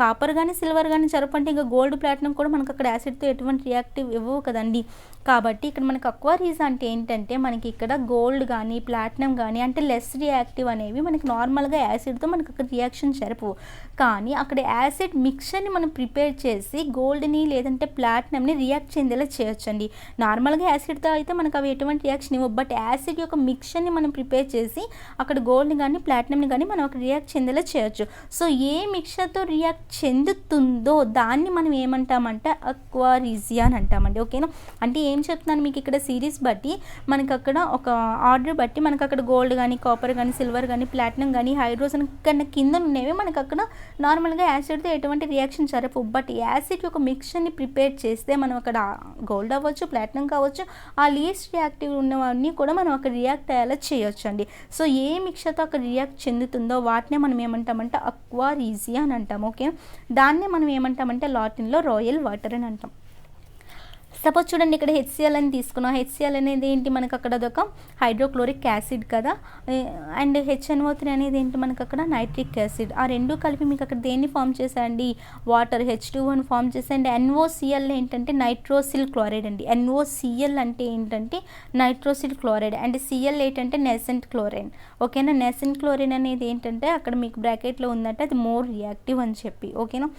కాపర్ కానీ సిల్వర్ కానీ జరపంటే ఇంకా గోల్డ్ ప్లాటినం కూడా మనకు అక్కడ యాసిడ్తో ఎటువంటి రియాక్టివ్ ఇవ్వవు కదండి. కాబట్టి ఇక్కడ మనకి అక్వారీజియా అంటే ఏంటంటే మనకి ఇక్కడ గోల్డ్ కానీ ప్లాటినం కానీ అంటే లెస్ రియాక్టివ్ అనేవి మనకి నార్మల్గా యాసిడ్తో మనకు అక్కడ రియాక్షన్ జరపవు. కానీ అక్కడ యాసిడ్ మిక్చర్ని మనం ప్రిపేర్ చేసి గోల్డ్ని లేదంటే ప్లాటినంని రియాక్ట్ చెందేలా చేయొచ్చండి. నార్మల్గా యాసిడ్తో అయితే మనకు అవి ఎటువంటి రియాక్షన్ ఇవ్వవు. బట్ యాసిడ్ యొక్క మిక్చర్ని మనం ప్రిపేర్ చేసి అక్కడ గోల్డ్ని కానీ ప్లాటినంని కానీ మనం అక్కడ రియాక్ట్ చెందేలా చేయొచ్చు. సో ఏ మిక్చర్తో రియాక్ట్ చెందుతుందో దాన్ని మనం ఏమంటామంటే అక్వా రీజియా అని అంటామండి. ఓకేనా, అంటే ఏం చెప్తున్నాను మీకు ఇక్కడ సిరీస్ బట్టి మనకు అక్కడ ఒక ఆర్డర్ బట్టి మనకు అక్కడ గోల్డ్ కానీ కాపర్ కానీ సిల్వర్ కానీ ప్లాటినం కానీ హైడ్రోజన్ కన్నా కింద ఉన్నవి మనకు అక్కడ నార్మల్గా యాసిడ్తో ఎటువంటి రియాక్షన్ జరపవు. బట్ యాసిడ్ యొక్క మిక్చర్ని ప్రిపేర్ చేస్తే మనం అక్కడ గోల్డ్ అవ్వచ్చు ప్లాటినం కావచ్చు ఆ లీస్ట్ రియాక్టివ్ ఉన్నవన్నీ కూడా మనం అక్కడ రియాక్ట్ అయ్యేలా చేయొచ్చు అండి. సో ఏ మిక్చర్తో అక్కడ రియాక్ట్ చెందుతుందో వాటినే మనం ఏమంటామంటే అక్వా రీజియా అని అంటాం. ఓకే, దాన్నే మనం ఏమంటామంటే లాటిన్లో రాయల్ వాటర్ అని అంటాం. సపోజ్ చూడండి ఇక్కడ HCl అని తీసుకున్నాం. HCl అనేది ఏంటి మనకు అక్కడ అదొక హైడ్రోక్లోరిక్ యాసిడ్ కదా, అండ్ HNO3 అనేది ఏంటి మనకు అక్కడ నైట్రిక్ యాసిడ్. ఆ రెండు కలిపి మీకు అక్కడ దేన్ని ఫామ్ చేశాయండి, వాటర్ H2O ఫామ్ చేసి. అండ్ NOCl ఏంటంటే నైట్రోసిల్ క్లోరైడ్ అండి. NOCl అంటే ఏంటంటే నైట్రోసిల్ క్లోరైడ్ అండ్ Cl ఏంటంటే నెసెంట్ క్లోరైన్. ఓకేనా, నెసెంట్ క్లోరైన్ అనేది ఏంటంటే అక్కడ మీకు బ్రాకెట్లో ఉందంటే అది మోర్ రియాక్టివ్ అని చెప్పి. ఓకేనా,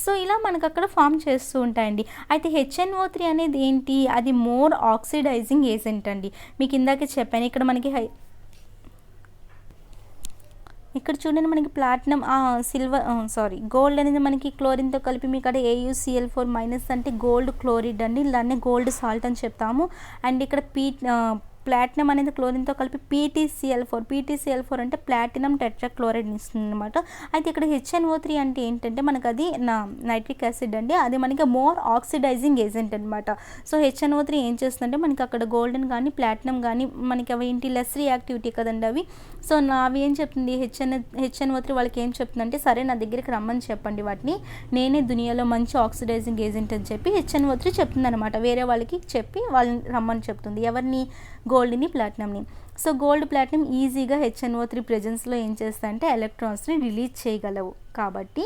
సో ఇలా మనకు అక్కడ ఫామ్ చేస్తూ ఉంటాయండి. అయితే HNO3 అనేది ఏంటి, అది మోర్ ఆక్సిడైజింగ్ ఏజెంట్ అండి. మీకు ఇందాకే చెప్పాను ఇక్కడ మనకి ఇక్కడ చూడండి మనకి ప్లాటినం సిల్వర్ గోల్డ్ అనేది మనకి క్లోరిన్తో కలిపి మీకు అక్కడ AuCl4- అంటే గోల్డ్ క్లోరిడ్ అండి, దాన్ని గోల్డ్ సాల్ట్ అని చెప్తాము. అండ్ ఇక్కడ ప్లాటినం అనేది క్లోరిన్తో కలిపి PtCl4 అంటే ప్లాటినం టెట్రాక్లోరైడ్ని ఇస్తుంది అనమాట. అయితే ఇక్కడ HNO3 అంటే ఏంటంటే మనకు అది నైట్రిక్ యాసిడ్ అండి, అది మనకి మోర్ ఆక్సిడైజింగ్ ఏజెంట్ అనమాట. సో HNO3 ఏం చేస్తుందంటే మనకి అక్కడ గోల్డెన్ కానీ ప్లాటినం కానీ మనకి అవి ఏంటి లెస్ రియాక్టివిటీ కదండి అవి. సో అవి ఏం చెప్తుంది HNO3 వాళ్ళకి ఏం చెప్తుందంటే సరే నా దగ్గరికి రమ్మని చెప్పండి వాటిని, నేనే దునియాలో మంచి ఆక్సిడైజింగ్ ఏజెంట్ అని చెప్పి HNO3 చెప్తుంది అనమాట. వేరే వాళ్ళకి చెప్పి వాళ్ళని రమ్మని చెప్తుంది. ఎవరిని, గోల్డ్ని ప్లాటినంని. సో గోల్డ్ ప్లాటినం ఈజీగా HNO3 ప్రెజెన్స్లో ఏం చేస్తాయంటే ఎలక్ట్రాన్స్ని రిలీజ్ చేయగలవు. కాబట్టి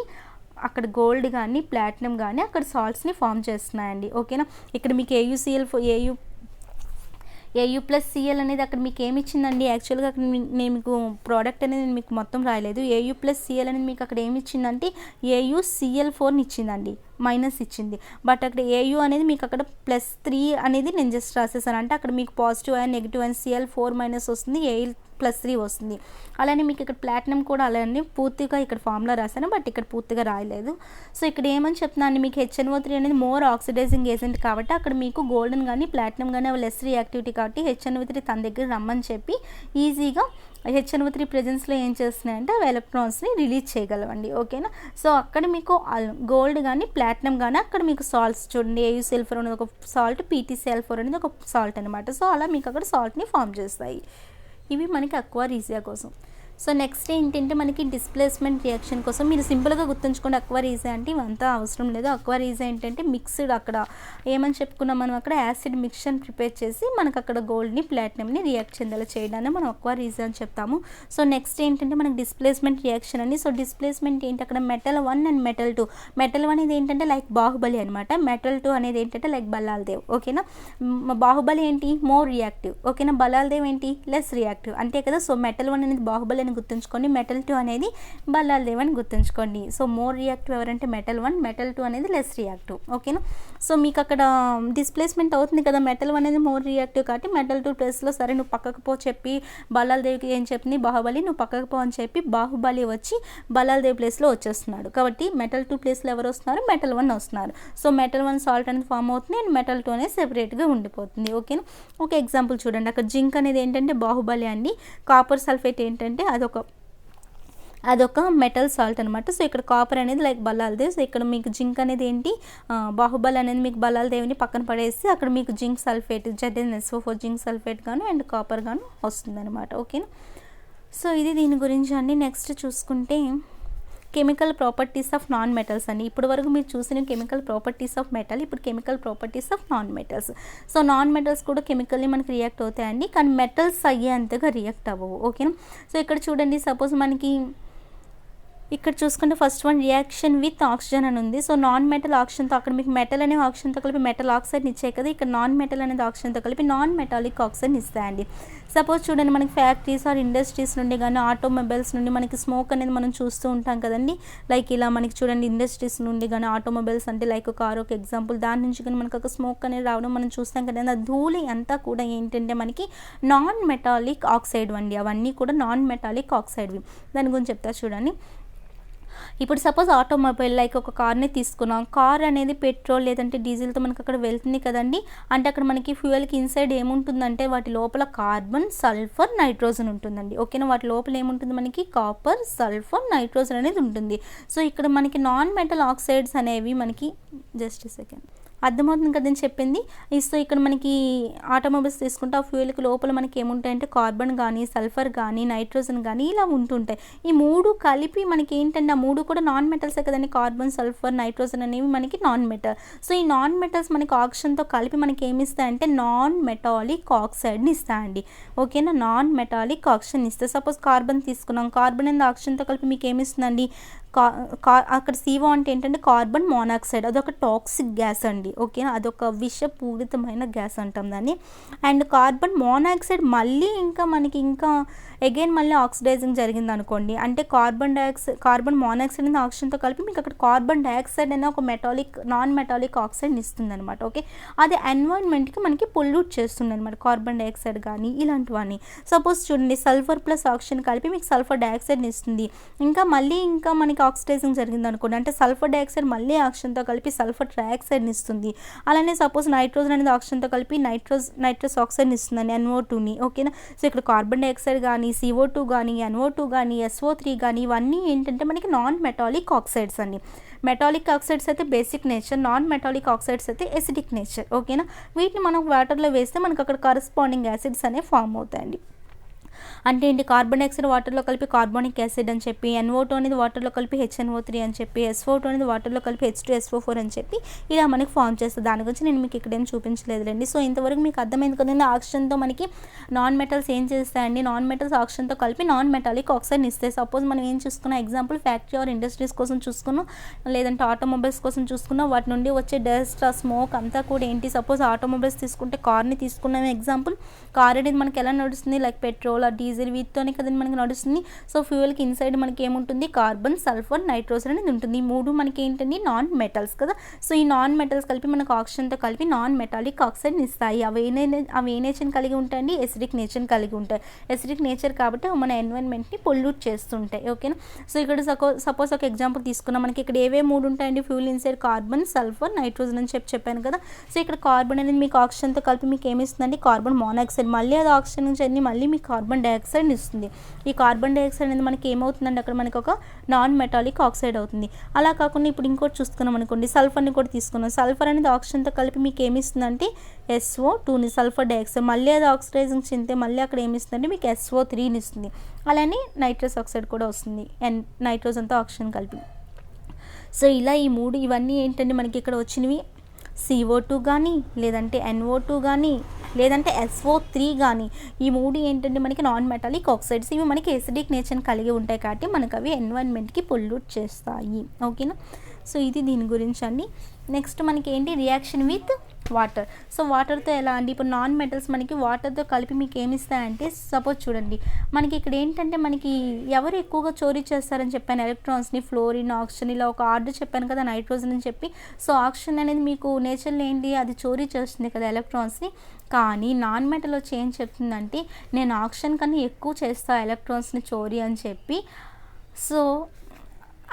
అక్కడ గోల్డ్ కానీ ప్లాటినం కానీ అక్కడ సాల్ట్స్ని ఫామ్ చేస్తున్నాయండి. ఓకేనా, ఇక్కడ మీకు AU+Cl అనేది అక్కడ మీకు ఏమి ఇచ్చిందండి, యాక్చువల్గా అక్కడ నేను మీకు ప్రోడక్ట్ అనేది మీకు మొత్తం రాయలేదు. AU+Cl అనేది మీకు అక్కడ ఏమి ఇచ్చిందంటే AuCl4 ఇచ్చిందండి, మైనస్ ఇచ్చింది. బట్ అక్కడ AU అనేది మీకు అక్కడ +3 అనేది నేను జస్ట్ రాసేసాను. అంటే అక్కడ మీకు positive and negative and Cl4- వస్తుంది, Al+3 వస్తుంది. అలానే మీకు ఇక్కడ ప్లాటినం కూడా అలానే పూర్తిగా ఇక్కడ ఫార్ములా రాశాను, బట్ ఇక్కడ పూర్తిగా రాయలేదు. సో ఇక్కడ ఏమని చెప్తున్నాను, మీకు HNO3 అనేది మోర్ ఆక్సిడైజింగ్ ఏజెంట్ కాబట్టి అక్కడ మీకు గోల్డెన్ కానీ ప్లాటినం కానీ అవి లెస్ రియాక్టివిటీ కాబట్టి HNO3 తన దగ్గర రమ్మని చెప్పి ఈజీగా HNO3 ప్రెజెన్స్లో ఏం చేస్తున్నాయంటే అవి ఎలక్ట్రాన్స్ని రిలీజ్ చేయగలవండి. ఓకేనా, సో అక్కడ మీకు గోల్డ్ కానీ ప్లాటినం కానీ అక్కడ మీకు సాల్ట్స్ చూడండి, AuCl4 అనేది ఒక సాల్ట్, PtCl4 అనేది ఒక సాల్ట్ అనమాట. సో అలా మీకు అక్కడ సాల్ట్ని ఫామ్ చేస్తాయి. ఇవి మనకి అక్వా రీజియా కోసం. సో నెక్స్ట్ ఏంటంటే మనకి డిస్ప్లేస్మెంట్ రియాక్షన్ కోసం మీరు సింపుల్గా గుర్తుంచుకోండి. అక్వా రీజియా అంటే ఇవంతా అవసరం లేదు. అక్వా రీజియా ఏంటంటే మిక్స్డ్, అక్కడ ఏమని చెప్పుకున్నాం మనం, అక్కడ యాసిడ్ మిక్చర్ ప్రిపేర్ చేసి మనకు అక్కడ గోల్డ్ని ప్లాటినంని రియాక్ట్ చెందేలా చేయడాన్ని మనం అక్వా రీజియా అని చెప్తాము. సో నెక్స్ట్ ఏంటంటే మనకి డిస్ప్లేస్మెంట్ రియాక్షన్ అని. సో డిస్ప్లేస్మెంట్ ఏంటి, అక్కడ మెటల్ 1 అండ్ మెటల్ 2. మెటల్ 1 అనేది ఏంటంటే లైక్ బాహుబలి అనమాట, మెటల్ 2 అనేది ఏంటంటే లైక్ బల్లాల్ దేవ్. ఓకేనా, బాహుబలి ఏంటి మోర్ రియాక్టివ్, ఓకేనా, బల్లాల్ దేవ్ ఏంటి లెస్ రియాక్టివ్, అంతే కదా. సో మెటల్ 1 అనేది బాహుబలి అని గుర్తుంచుకోండి, మెటల్ 2 అనేది బల్లాల్ దేవ్ అని గుర్తుంచుకోండి. సో మోర్ రియాక్టివ్ ఎవరంటే మెటల్ 1, మెటల్ 2 అనేది లెస్ రియాక్టివ్. ఓకేనా, సో మీకు అక్కడ డిస్ప్లేస్మెంట్ అవుతుంది కదా, మెటల్ 1 అనేది మోర్ రియాక్టివ్ కాబట్టి మెటల్ 2 ప్లేస్లో సరే నువ్వు పక్కకు పో చెప్పి బల్లాల్ దేవ్కి ఏం చెప్పింది, బాహుబలి నువ్వు పక్కకు పో అని చెప్పి బాహుబలి వచ్చి బల్లాల్ దేవ్ ప్లేస్లో వచ్చేస్తున్నాడు. కాబట్టి మెటల్ 2 ప్లేస్లో ఎవరు వస్తున్నారు, మెటల్ 1 వస్తున్నారు. సో మెటల్ 1 సాల్ట్ అనేది ఫామ్ అవుతుంది అండ్ మెటల్ 2 అనేది సెపరేట్గా ఉండిపోతుంది. ఓకేనా, ఒక ఎగ్జాంపుల్ చూడండి, అక్కడ జింక్ అనేది ఏంటంటే బాహుబలి అండి, కాపర్ సల్ఫేట్ ఏంటంటే అదొక మెటల్ సాల్ట్ అనమాట. సో ఇక్కడ కాపర్ అనేది లైక్ బల్లాల్ దేవ్. సో ఇక్కడ మీకు జింక్ అనేది ఏంటి, బాహుబలి అనేది మీకు బల్లాల్ దేవ్ని పక్కన పడేసి అక్కడ మీకు zinc sulphate ZnSO4 zinc sulphate గాను అండ్ కాపర్ గాను వస్తుంది అనమాట. ఓకేనా, సో ఇది దీని గురించి అండి. నెక్స్ట్ చూసుకుంటే chemical properties of non metals అండి. ఇప్పుడు వరకు మీరు చూసిన కెమికల్ ప్రాపర్టీస్ ఆఫ్ మెటల్, ఇప్పుడు chemical properties of non metals. So non metals కూడా కెమికల్లీ మనకి రియాక్ట్ అవుతాయండి, కానీ మెటల్స్ అయ్యేంతగా రియాక్ట్ అవ్వవు. ఓకేనా, సో ఇక్కడ చూడండి, సపోజ్ మనకి ఇక్కడ చూసుకుంటే first one reaction with oxygen అని ఉంది. సో నాన్ మెటల్ ఆక్సిజన్తో అక్కడ మీకు మెటల్ అనే ఆక్సిజన్తో కలిపి మెటల్ ఆక్సైడ్ని ఇచ్చాయి కదా, ఇక్కడ నాన్ మెటల్ అనేది ఆక్సిజన్తో కలిపి నాన్ మెటాలిక్ ఆక్సైడ్ని ఇస్తాయండి. సపోజ్ చూడండి, మనకి ఫ్యాక్టరీస్ ఆర్ ఇండస్ట్రీస్ నుండి కానీ ఆటోమొబైల్స్ నుండి మనకి స్మోక్ అనేది మనం చూస్తూ ఉంటాం కదండి. లైక్ ఇలా మనకి చూడండి ఇండస్ట్రీస్ నుండి కానీ ఆటోమొబైల్స్ అంటే లైక్ కార్ ఒక ఎగ్జాంపుల్, దాని నుంచి కానీ మనకు ఒక స్మోక్ అనేది రావడం మనం చూస్తాం కదండి. ఆ ధూళి అంతా కూడా ఏంటంటే మనకి నాన్ మెటాలిక్ ఆక్సైడ్ అండి. అవన్నీ కూడా నాన్ మెటాలిక్ ఆక్సైడ్వి. దాని గురించి చెప్తా చూడండి. ఇప్పుడు సపోజ్ ఆటోమొబైల్ లైక్ ఒక కార్ని తీసుకున్నాం. కార్ అనేది పెట్రోల్ లేదంటే డీజిల్తో మనకి అక్కడ వెళ్తుంది కదండి. అంటే అక్కడ మనకి ఫ్యూయల్కి ఇన్సైడ్ ఏముంటుందంటే వాటి లోపల కార్బన్, సల్ఫర్, నైట్రోజన్ ఉంటుందండి. ఓకేనా, వాటి లోపల ఏముంటుంది మనకి కాపర్, సల్ఫర్, నైట్రోజన్ అనేది ఉంటుంది. సో ఇక్కడ మనకి నాన్ మెటల్ ఆక్సైడ్స్ అనేవి మనకి జస్ట్ సెకండ్ అర్థమవుతుంది కదని చెప్పింది. సో ఇక్కడ మనకి ఆటోమొబైల్స్ తీసుకుంటే ఆ ఫ్యూయల్కి లోపల మనకి ఏముంటాయంటే కార్బన్ కానీ, సల్ఫర్ కానీ, నైట్రోజన్ కానీ ఇలా ఉంటుంటాయి. ఈ మూడు కలిపి మనకి ఏంటంటే ఆ మూడు కూడా నాన్ మెటల్సే కదండి. కార్బన్, సల్ఫర్, నైట్రోజన్ అనేవి మనకి నాన్ మెటల్. సో ఈ నాన్ మెటల్స్ మనకి ఆక్సిజన్తో కలిపి మనకి ఏమి ఇస్తాయంటే నాన్ మెటాలిక్ ఆక్సైడ్ని ఇస్తాయండి. ఓకేనా, నాన్ మెటాలిక్ ఆక్సిజన్ ఇస్తాయి. సపోజ్ కార్బన్ తీసుకున్నాం. కార్బన్ అనేది ఆక్సిజన్తో కలిపి మీకు ఏమి ఇస్తుందండి, అక్కడ CO అంటే ఏంటంటే కార్బన్ మోనాక్సైడ్. అదొక టాక్సిక్ గ్యాస్ అండి. ఓకేనా, అదొక విషపూరితమైన గ్యాస్ అంటాం దాన్ని. అండ్ కార్బన్ మోనాక్సైడ్ మళ్ళీ ఇంకా అగైన్ మళ్ళీ ఆక్సిడైజింగ్ జరిగింది అనుకోండి, అంటే కార్బన్ మోనాక్సైడ్ అనేది ఆక్సిజన్తో కలిపి మీకు అక్కడ కార్బన్ డైఆక్సైడ్ అనే ఒక నాన్ మెటాలిక్ ఆక్సైడ్ని ఇస్తుంది అనమాట. ఓకే, అది ఎన్వైరన్మెంట్కి మనకి పొల్యూట్ చేస్తుంది అనమాట, కార్బన్ డైఆక్సైడ్ కానీ ఇలాంటివన్నీ. సపోజ్ చూడండి, సల్ఫర్ ప్లస్ ఆక్సిజన్ కలిపి మీకు సల్ఫర్ డైఆక్సైడ్ని ఇస్తుంది. ఇంకా మనకి ఆక్సిడైజింగ్ జరిగింది అనుకోండి, అంటే సల్ఫర్ డైఆక్సైడ్ మళ్ళీ ఆక్సిజన్తో కలిపి సల్ఫర్ ట్రైఆక్సైడ్ని ఇస్తుంది. అలానే సపోజ్ నైట్రోజన్ అనేది ఆక్సిజన్తో కలిపి నైట్రస్ ఆక్సైడ్ని ఇస్తుందండి, NO2ని. ఓకేనా, సో ఇక్కడ కార్బన్ డైఆక్సైడ్ కానీ, CO2 కానీ, NO2 కానీ, SO3 కానీ ఇవన్నీ ఏంటంటే మనకి నాన్ మెటాలిక్ ఆక్సైడ్స్ అండి. మెటాలిక్ ఆక్సైడ్స్ అయితే basic nature, non metallic oxides అయితే ఎసిడిక్ నేచర్. ఓకేనా, వీటిని మనం వాటర్లో వేస్తే మనకు అక్కడ కరస్పాండింగ్ యాసిడ్స్ అనేవి ఫామ్ అవుతాయండి. అంటే ఏంటి, కార్బన్ డైఆక్సైడ్ వాటర్లో కలిపి కార్బోనిక్ యాసిడ్ అని చెప్పి, NO2 అనేది వాటర్లో కలిపి HNO3 అని చెప్పి, SO2 అనేది వాటర్లో కలిపి H2SO4 అని చెప్పి ఇలా మనకి ఫామ్ చేస్తుంది. దాని గురించి నేను మీకు ఇక్కడ ఏం చూపించలేదులేండి. సో ఇంతవరకు మీకు అర్థమైంది కదండి, ఆక్సిజన్తో మనకి నాన్ మెటల్స్ ఏం చేస్తాయండి, నాన్ మెటల్స్ ఆక్సిజన్తో కలిపి నాన్ మెటాలిక్ ఆక్సైడ్ని ఇస్తాయి. సపోజ్ మనం ఏం చూసుకున్నాం, ఎగ్జాంపుల్ ఫ్యాక్టరీ ఆర్ ఇండస్ట్రీస్ కోసం చూసుకున్నాం, లేదంటే ఆటోమొబైల్స్ కోసం చూసుకున్నాం. వాటి నుండి వచ్చే డస్ట్, స్మోక్ అంతా కూడా ఏంటి, సపోజ్ ఆటోమొబైల్స్ తీసుకుంటే కార్ని తీసుకున్నాం ఎగ్జాంపుల్. కార్ అనేది మనకి ఎలా నడుస్తుంది, లైక్ పెట్రోల్ ఆర్ డీజిల్ వీటితోనే కదండి మనకి నడుస్తుంది. సో ఫ్యూయల్కి ఇన్సైడ్ మనకి ఏముంటుంది, కార్బన్, సల్ఫర్, నైట్రోజన్ అనేది ఉంటుంది. ఈ మూడు మనకి ఏంటండి నాన్ మెటల్స్ కదా. సో ఈ నాన్ మెటల్స్ కలిపి మనకు ఆక్సిజన్తో కలిపి నాన్ మెటాలిక్ ఆక్సైడ్ని ఇస్తాయి. అవి ఏ నేచర్ని కలిగి ఉంటాయండి, ఎసిడిక్ నేచర్ని కలిగి ఉంటాయి. ఎసిడిక్ నేచర్ కాబట్టి మన ఎన్వైరన్మెంట్ని పొల్యూట్ చేస్తుంటాయి. ఓకేనా, సో ఇక్కడ సపోజ్ ఒక ఎగ్జాంపుల్ తీసుకున్నాం. మనకి ఇక్కడ ఏవే మూడు ఉంటాయండి, fuel inside carbon, sulphur, nitrogen అని చెప్పాను కదా. సో ఇక్కడ కార్బన్ అనేది మీకు ఆక్సిజన్తో కలిపి మీకు ఏమిస్తుందండి, కార్బన్ మోనాక్సైడ్. మళ్ళీ అది ఆక్సిజన్ నుంచి అన్ని మళ్ళీ మీకు కార్బన్ డైఆక్సైడ్ ఇస్తుంది. ఈ కార్బన్ డైఆక్సైడ్ అనేది మనకి ఏమవుతుందండి, అక్కడ మనకి ఒక నాన్ మెటాలిక్ ఆక్సైడ్ అవుతుంది. అలా కాకుండా ఇప్పుడు ఇంకోటి చూసుకున్నాం అనుకోండి, సల్ఫర్ని కూడా తీసుకున్నాం. సల్ఫర్ అనేది ఆక్సిజన్తో కలిపి మీకు ఏమిస్తుందంటే SO2ని, సల్ఫర్ డైఆక్సైడ్. మళ్ళీ అది ఆక్సిడైజింగ్ చెందితే మళ్ళీ అక్కడ ఏమిస్తుందంటే మీకు SO3ని ఇస్తుంది. అలానే నైట్రస్ ఆక్సైడ్ కూడా వస్తుంది, నైట్రోజన్తో ఆక్సిజన్ కలిపి. సో ఇలా ఈ మూడు ఇవన్నీ ఏంటంటే మనకి ఇక్కడ వచ్చినవి CO2 కానీ, లేదంటే NO2 కానీ, లేదంటే SO3 కానీ. ఈ మూడు ఏంటంటే మనకి నాన్ మెటాలిక్ ఆక్సైడ్స్. ఇవి మనకి ఎసిడిక్ నేచర్ని కలిగి ఉంటాయి కాబట్టి మనకు అవి ఎన్వైరన్మెంట్కి పొల్యూట్ చేస్తాయి. ఓకేనా, సో ఇది దీని గురించి అండి. నెక్స్ట్ మనకి ఏంటి, రియాక్షన్ విత్ వాటర్. సో వాటర్తో ఎలా అండి, ఇప్పుడు నాన్ మెటల్స్ మనకి వాటర్తో కలిపి మీకు ఏమి ఇస్తాయంటే, సపోజ్ చూడండి మనకి ఇక్కడ ఏంటంటే మనకి ఎవరు ఎక్కువగా చోరీ చేస్తారని చెప్పాను, ఎలక్ట్రాన్స్ని, ఫ్లోరిన్, ఆక్సిజన్ ఇలా ఒక ఆర్డర్ చెప్పాను కదా, నైట్రోజన్ అని చెప్పి. సో ఆక్సిజన్ అనేది మీకు నేచర్లో ఏంటి, అది చోరీ చేస్తుంది కదా ఎలక్ట్రాన్స్ని. కానీ నాన్ మెటల్ వచ్చి ఏం చెప్తుందంటే, నేను ఆక్సిజన్ కన్నా ఎక్కువ చేస్తా ఎలక్ట్రాన్స్ని చోరీ అని చెప్పి. సో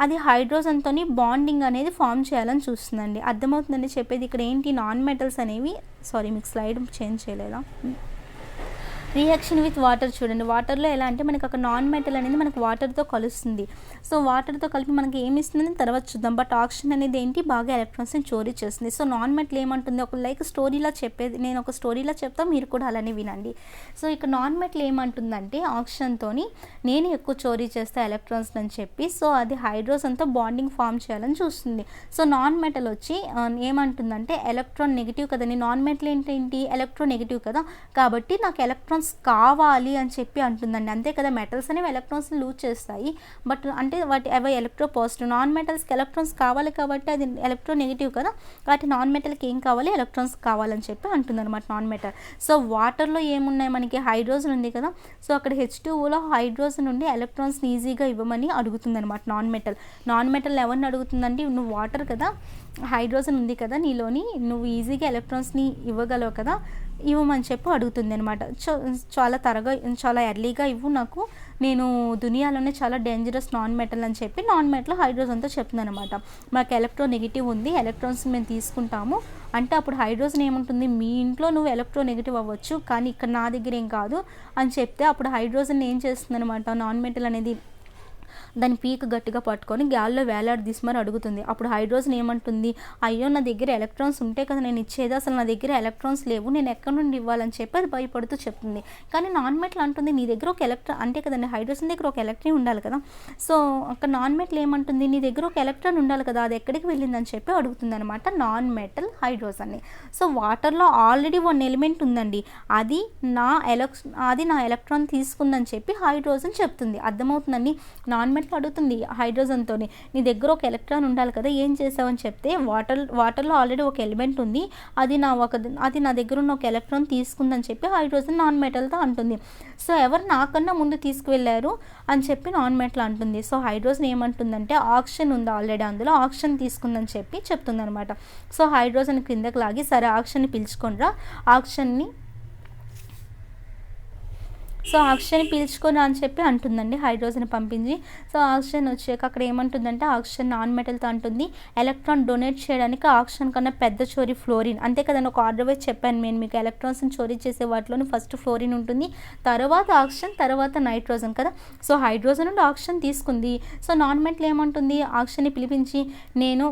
అది హైడ్రోజన్తో బాండింగ్ అనేది ఫామ్ చేయాలని చూస్తుందండి. అర్థమవుతుందండి చెప్పేది. ఇక్కడ ఏంటి, నాన్ మెటల్స్ అనేవి, సారీ మీకు స్లైడ్ చేంజ్ చేయలేదా, రియాక్షన్ విత్ వాటర్ చూడండి. వాటర్లో ఎలా అంటే మనకి అక్కడ నాన్ మెటల్ అనేది మనకు వాటర్తో కలుస్తుంది. సో వాటర్తో కలిపి మనకి ఏమి ఇస్తుందని తర్వాత చూద్దాం. బట్ ఆక్సిజన్ అనేది ఏంటి, బాగా ఎలక్ట్రాన్స్ని చోరీ చేస్తుంది. సో నాన్ మెటల్ ఏమంటుంది, ఒక లైక్ స్టోరీలా చెప్పేది, నేను ఒక స్టోరీలా చెప్తా, మీరు కూడా అలానే వినండి. సో ఇక్కడ నాన్ మెటల్ ఏమంటుందంటే, ఆక్సిజన్తో నేను ఎక్కువ చోరీ చేస్తా ఎలక్ట్రాన్స్ అని చెప్పి, సో అది హైడ్రోజన్తో బాండింగ్ ఫామ్ చేయాలని చూస్తుంది. సో నాన్ మెటల్ వచ్చి ఏమంటుందంటే, ఎలక్ట్రాన్ నెగిటివ్ కదండి, నాన్ మెటల్ ఏంటి ఎలక్ట్రో నెగిటివ్ కదా, కాబట్టి నాకు ఎలక్ట్రాన్ ఎలక్ట్రాన్స్ కావాలి అని చెప్పి అంటుందండి. అంతే కదా, మెటల్స్ అనేవి ఎలక్ట్రాన్స్ని లూజ్ చేస్తాయి, బట్ అంటే అవి ఎలక్ట్రో పాజిటివ్. నాన్ మెటల్స్కి ఎలక్ట్రాన్స్ కావాలి కాబట్టి అది ఎలక్ట్రో నెగిటివ్ కదా, కాబట్టి నాన్ మెటల్కి ఏం కావాలి, ఎలక్ట్రాన్స్ కావాలని చెప్పి అంటుందన్నమాట నాన్ మెటల్. సో వాటర్లో ఏమున్నాయి మనకి, హైడ్రోజన్ ఉంది కదా, సో అక్కడ H2Oలో హైడ్రోజన్ నుండి ఎలక్ట్రాన్స్ని ఈజీగా ఇవ్వమని అడుగుతుందన్నమాట నాన్ మెటల్. నాన్ మెటల్ ఎవరిని అడుగుతుందండి, నువ్వు వాటర్ కదా, హైడ్రోజన్ ఉంది కదా నీలోని, నువ్వు ఈజీగా ఎలక్ట్రాన్స్ని ఇవ్వగలవు కదా, ఇవ్వమని చెప్పి అడుగుతుంది అనమాట. చాలా ఎర్లీగా ఇవ్వు నాకు, నేను దునియాలోనే చాలా డేంజరస్ నాన్ మెటల్ అని చెప్పి నాన్ మెటల్ హైడ్రోజన్తో చెప్తుంది అనమాట. మాకు ఎలక్ట్రో నెగిటివ్ ఉంది, ఎలక్ట్రాన్స్ మేము తీసుకుంటాము అంటే అప్పుడు హైడ్రోజన్ ఏముంటుంది, మీ ఇంట్లో నువ్వు ఎలక్ట్రో నెగిటివ్ అవ్వచ్చు కానీ ఇక్కడ నా దగ్గర ఏం కాదు అని చెప్తే అప్పుడు హైడ్రోజన్ ఏం చేస్తుంది అనమాట, నాన్ మెటల్ అనేది దాని పీక్ గట్టిగా పట్టుకొని గాల్లో వేలాడదీసి మరి అడుగుతుంది. అప్పుడు హైడ్రోజన్ ఏమంటుంది, అయ్యో నా దగ్గర ఎలక్ట్రాన్స్ ఉంటే కదా నేను ఇచ్చేది, అసలు నా దగ్గర ఎలక్ట్రాన్స్ లేవు, నేను ఎక్కడి నుండి ఇవ్వాలని చెప్పి అది భయపడుతూ చెప్తుంది. కానీ నాన్ మెటల్ అంటుంది, నీ దగ్గర ఒక ఎలక్ట్రాన్ అంటే కదండి, హైడ్రోజన్ దగ్గర ఒక ఎలక్ట్రాన్ ఉండాలి కదా, సో అక్కడ నాన్ మెటల్ ఏమంటుంది, నీ దగ్గర ఒక ఎలక్ట్రాన్ ఉండాలి కదా, అది ఎక్కడికి వెళ్ళిందని చెప్పి అడుగుతుంది అనమాట నాన్ మెటల్ హైడ్రోజన్ని. సో వాటర్లో ఆల్రెడీ వన్ ఎలిమెంట్ ఉందండి, అది నా ఎలక్ట్రాన్ తీసుకుందని చెప్పి హైడ్రోజన్ చెప్తుంది. అర్థమవుతుందండి. నాన్ మెటల్ అడుగుతుంది హైడ్రోజన్తో, నీ దగ్గర ఒక ఎలక్ట్రాన్ ఉండాలి కదా, ఏం చేసావని చెప్తే వాటర్లో ఆల్రెడీ ఒక ఎలిమెంట్ ఉంది, అది నా దగ్గర ఉన్న ఒక ఎలక్ట్రాన్ తీసుకుందని చెప్పి హైడ్రోజన్ నాన్ మెటల్తో అంటుంది. సో ఎవరు నాకన్నా ముందు తీసుకువెళ్ళారు అని చెప్పి నాన్ మెటల్ అంటుంది. సో హైడ్రోజన్ ఏమంటుందంటే ఆక్సిజన్ ఉంది ఆల్రెడీ, అందులో ఆక్సిజన్ తీసుకుందని చెప్పి చెప్తుంది అనమాట. సో హైడ్రోజన్ క్రిందకి లాగి, సరే ఆక్సిజన్ని పిలుచుకొనిరా, ఆక్సిజన్ని పీల్చుకొని అని చెప్పి అంటుందండి హైడ్రోజన్ పంపించి. సో ఆక్సిజన్ వచ్చాక అక్కడ ఏమంటుందంటే ఆక్సిజన్ నాన్ మెటల్తో అంటుంది, ఎలక్ట్రాన్ డొనేట్ చేయడానికి ఆక్సిజన్ కన్నా పెద్ద చోరీ ఫ్లోరిన్. అంతే కదండి, ఒక ఆర్డర్ వైజ్ చెప్పాను నేను మీకు, ఎలక్ట్రాన్స్ని చోరీ చేసే వాటిలోని ఫస్ట్ ఫ్లోరిన్ ఉంటుంది, తర్వాత ఆక్సిజన్, తర్వాత నైట్రోజన్ కదా. సో హైడ్రోజన్ నుండి ఆక్సిజన్ తీసుకుంది. సో నాన్ మెటల్ ఏమంటుంది, ఆక్సిజన్ని పిలిపించి నేను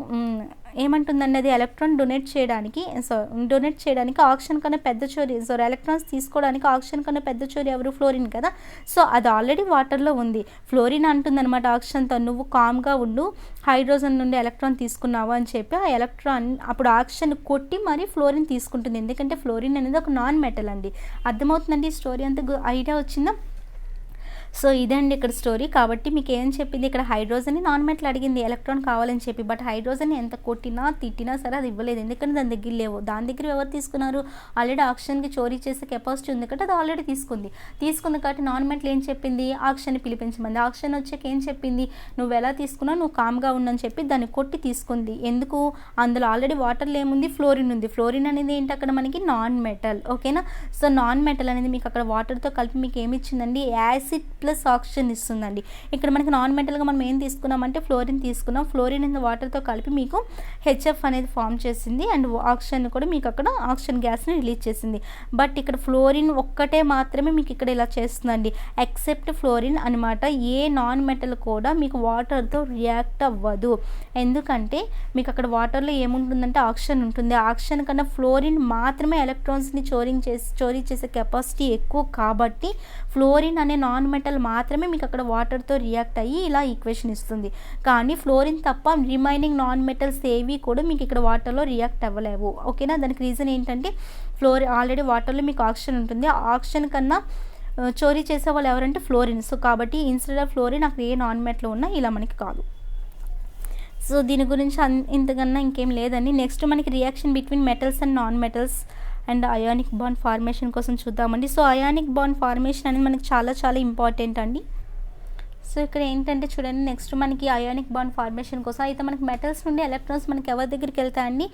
ఏమంటుందండి, అది ఎలక్ట్రాన్ డొనేట్ చేయడానికి ఆక్సిజన్ కన్నా పెద్ద చోరీ, ఎలక్ట్రాన్స్ తీసుకోవడానికి ఆక్సిజన్ కన్నా పెద్ద చోరీ ఎవరు, ఫ్లోరిన్ కదా. సో అది ఆల్రెడీ వాటర్లో ఉంది. ఫ్లోరిన్ అంటుందన్నమాట ఆక్సిజన్తో, నువ్వు కామ్గా ఉండు, హైడ్రోజన్ నుండి ఎలక్ట్రాన్ తీసుకున్నావు అని చెప్పి ఆ ఎలక్ట్రాన్ అప్పుడు ఆక్సిజన్ కొట్టి మరి ఫ్లోరిన్ తీసుకుంటుంది, ఎందుకంటే ఫ్లోరిన్ అనేది ఒక నాన్ మెటల్ అండి. అర్థమవుతుందండి, స్టోరీ అంతా ఐడియా వచ్చిందా. సో ఇదండి ఇక్కడ స్టోరీ. కాబట్టి మీకు ఏం చెప్పింది ఇక్కడ, హైడ్రోజన్ని నాన్ మెటల్ అడిగింది ఎలక్ట్రాన్ కావాలని చెప్పి, బట్ హైడ్రోజన్ని ఎంత కొట్టినా తిట్టినా సరే అది ఇవ్వలేదు, ఎందుకంటే దాని దగ్గర లేవు. దాని దగ్గర ఎవరు తీసుకున్నారు, ఆల్రెడీ ఆక్సిజన్కి చోరీ చేసే కెపాసిటీ ఉంది కాబట్టి అది ఆల్రెడీ తీసుకుంది కాబట్టి నాన్ మెటల్ ఏం చెప్పింది, ఆక్సిజన్ని పిలిపించమంది. ఆక్సిజన్ వచ్చాక ఏం చెప్పింది, నువ్వు ఎలా తీసుకున్నావు, నువ్వు కామ్గా ఉండని చెప్పి దాన్ని కొట్టి తీసుకుంది. ఎందుకు, అందులో ఆల్రెడీ వాటర్లో ఏముంది, ఫ్లోరిన్ ఉంది. ఫ్లోరిన్ అనేది ఏంటి అక్కడ మనకి, నాన్ మెటల్. ఓకేనా. సో నాన్ మెటల్ అనేది మీకు అక్కడ వాటర్తో కలిపి మీకు ఏమి ఇచ్చిందండి, యాసిడ్ ప్లస్ ఆక్సిజన్ ఇస్తుందండి. ఇక్కడ మనకి నాన్ మెటల్గా మనం ఏం తీసుకున్నామంటే ఫ్లోరిన్ తీసుకున్నాం. ఫ్లోరిన్ ఇన్ వాటర్తో కలిపి మీకు హెచ్ఎఫ్ అనేది ఫామ్ చేసింది అండ్ ఆక్సిజన్ కూడా మీకు అక్కడ ఆక్సిజన్ గ్యాస్ని రిలీజ్ చేసింది. బట్ ఇక్కడ ఫ్లోరిన్ ఒక్కటే మాత్రమే మీకు ఇక్కడ ఇలా చేస్తుందండి, ఎక్సెప్ట్ ఫ్లోరిన్ అనమాట. ఏ నాన్ మెటల్ కూడా మీకు వాటర్తో రియాక్ట్ అవ్వదు, ఎందుకంటే మీకు అక్కడ వాటర్లో ఏముంటుందంటే ఆక్సిజన్ ఉంటుంది. ఆక్సిజన్ కన్నా ఫ్లోరిన్ మాత్రమే ఎలక్ట్రాన్స్ని చోరీ చేసే కెపాసిటీ ఎక్కువ కాబట్టి ఫ్లోరిన్ అనే నాన్ మెటల్ మాత్రమే మీకు అక్కడ వాటర్తో రియాక్ట్ అయ్యి ఇలా ఈక్వేషన్ ఇస్తుంది. కానీ ఫ్లోరిన్ తప్ప రిమైనింగ్ నాన్ మెటల్స్ ఏవి కూడా మీకు ఇక్కడ వాటర్లో రియాక్ట్ అవ్వలేవు. ఓకేనా. దానికి రీజన్ ఏంటంటే ఆల్రెడీ వాటర్లో మీకు ఆక్సిజన్ ఉంటుంది, ఆక్సిజన్ కన్నా చోరీ చేసే వాళ్ళు ఎవరంటే ఫ్లోరిన్. సో కాబట్టి ఇన్స్టెడ్ ఆఫ్ ఫ్లోరిన్ అక్కడ ఏ నాన్ మెటల్ ఉన్నా ఇలా మనకి కాదు. సో దీని గురించి ఇంతకన్నా ఇంకేం లేదండి. నెక్స్ట్ మనకి reaction between metals and non metals and ionic bond formation కోసం చూద్దామండి. సో అయానిక్ బాండ్ ఫార్మేషన్ అనేది మనకి చాలా చాలా ఇంపార్టెంట్ అండి. సో ఇక్కడ ఏంటంటే చూడండి, నెక్స్ట్ మనకి అయానిక్ బాండ్ ఫార్మేషన్ కోసం అయితే మనకి మెటల్స్ నుండి ఎలక్ట్రాన్స్ మనకి ఎవరి దగ్గరికి వెళ్తాయండి,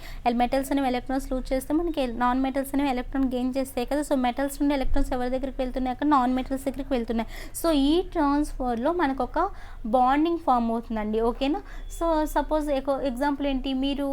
మెటల్స్ అనేవి ఎలక్ట్రాన్స్ లూజ్ చేస్తే మనకి నాన్ మెటల్స్ అనేవి ఎలక్ట్రాన్ గెయిన్ చేస్తాయి కదా. సో మెటల్స్ నుండి ఎలక్ట్రాన్స్ ఎవరి దగ్గరికి వెళ్తున్నాయి, అక్కడ నాన్ మెటల్స్ దగ్గరికి వెళ్తున్నాయి. సో ఈ ట్రాన్స్ఫర్లో మనకు ఒక బాండింగ్ ఫామ్ అవుతుందండి. ఓకేనా. సో సపోజ్ ఎగ్జాంపుల్ ఏంటి, మీరు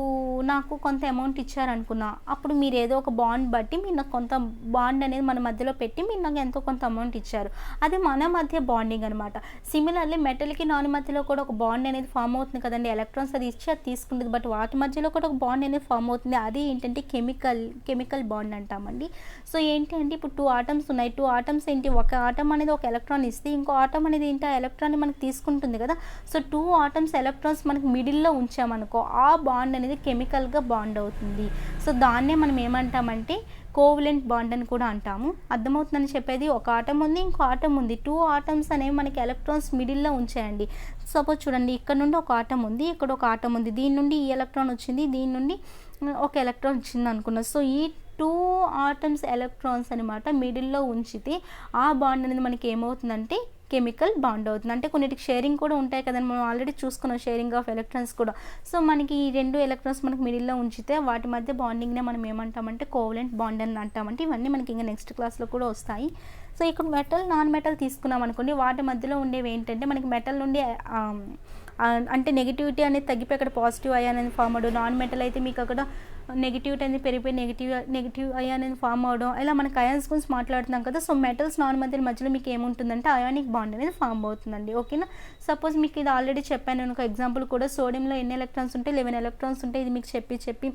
నాకు కొంత అమౌంట్ ఇచ్చారనుకున్నా, అప్పుడు మీరు ఏదో ఒక బాండ్ బట్టి మీరు నాకు కొంత బాండ్ అనేది మన మధ్యలో పెట్టి మీరు నాకు ఎంతో కొంత అమౌంట్ ఇచ్చారు, అది మన మధ్య బాండింగ్ అనమాట. సిమిలర్లీ మెటల్కి నాన్ మధ్యలో కూడా ఒక బాండ్ అనేది ఫామ్ అవుతుంది కదండి, ఎలక్ట్రాన్స్ అది ఇచ్చి అది తీసుకుంటుంది, బట్ వాటి మధ్యలో కూడా ఒక బాండ్ అనేది ఫామ్ అవుతుంది. అది ఏంటంటే కెమికల్ బాండ్ అంటామండి. సో ఏంటి అంటే ఇప్పుడు 2 ఆటమ్స్ ఉన్నాయి, 2 ఆటమ్స్ ఏంటి, ఒక ఆటమ్ అనేది ఒక ఎలక్ట్రాన్ ఇస్తే ఇంకో ఆటమ్ అనేది ఏంటి, ఆ ఎలక్ట్రాన్ని మనకి తీసుకుంటుంది కదా. సో 2 ఆటమ్స్ ఎలక్ట్రాన్స్ మనకి మిడిల్లో ఉంచామనుకో, ఆ బాండ్ అనేది కెమికల్గా బాండ్ అవుతుంది. సో దాన్నే మనం ఏమంటామంటే కోవలెంట్ బాండ్ అని కూడా అంటాము. అర్థమవుతుందని చెప్పేది, ఒక ఆటం ఉంది, ఇంకో ఆటం ఉంది. 2 ఆటమ్స్ అనేవి మనకి ఎలక్ట్రాన్స్ మిడిల్లో ఉంచాయండి. సపోజ్ చూడండి, ఇక్కడ నుండి ఒక ఆటం ఉంది, ఇక్కడ ఒక ఆటం ఉంది, దీని నుండి ఈ ఎలక్ట్రాన్ వచ్చింది, దీని నుండి ఒక ఎలక్ట్రాన్ వచ్చింది అనుకున్నాం. సో ఈ 2 ఆటమ్స్ ఎలక్ట్రాన్స్ అనమాట మిడిల్లో ఉంచితే ఆ బాండ్ అనేది మనకి ఏమవుతుందంటే కెమికల్ బాండ్ అవుతుంది. అంటే కొన్నిటికి షేరింగ్ కూడా ఉంటాయి కదండి, మనం ఆల్రెడీ చూసుకున్నాం షేరింగ్ ఆఫ్ ఎలక్ట్రాన్స్ కూడా. సో మనకి ఈ 2 ఎలక్ట్రాన్స్ మనకి మిడిల్లో ఉంచితే వాటి మధ్య బాండింగ్నే మనం ఏమంటామంటే కోవలెంట్ బాండ్ అని అంటామంటే. ఇవన్నీ మనకి ఇంకా నెక్స్ట్ క్లాస్లో కూడా వస్తాయి. సో ఇక్కడ మెటల్ నాన్ మెటల్ తీసుకున్నాం అనుకోండి, వాటి మధ్యలో ఉండేవి ఏంటంటే మనకి మెటల్ నుండి అంటే నెగిటివిటీ అనేది తగ్గిపోయి అక్కడ పాజిటివ్ అయాన్ అనేది ఫామ్ అవడం, నాన్ మెటల్ అయితే మీకు అక్కడ నెగిటివిటీ అనేది పెరిగిపోయి నెగిటివ్ అయాన్ అనేది ఫామ్ అవడం. ఇలా మనకి అయాన్స్ గురించి మాట్లాడుతున్నాం కదా. సో మెటల్స్ నాన్ మెటల్ మధ్యలో మీకు ఏముంటుందంటే అయానిక్ బాండ్ అనేది ఫామ్ అవుతుందండి. ఓకేనా. సపోజ్ మీకు ఇది ఆల్రెడీ చెప్పాను నేను ఒక ఎగ్జాంపుల్ కూడా. సోడియంలో ఎన్ని ఎలక్ట్రాన్స్ ఉంటాయి? 11 ఎలక్ట్రాన్స్ ఉంటాయి. ఇది మీకు చెప్పి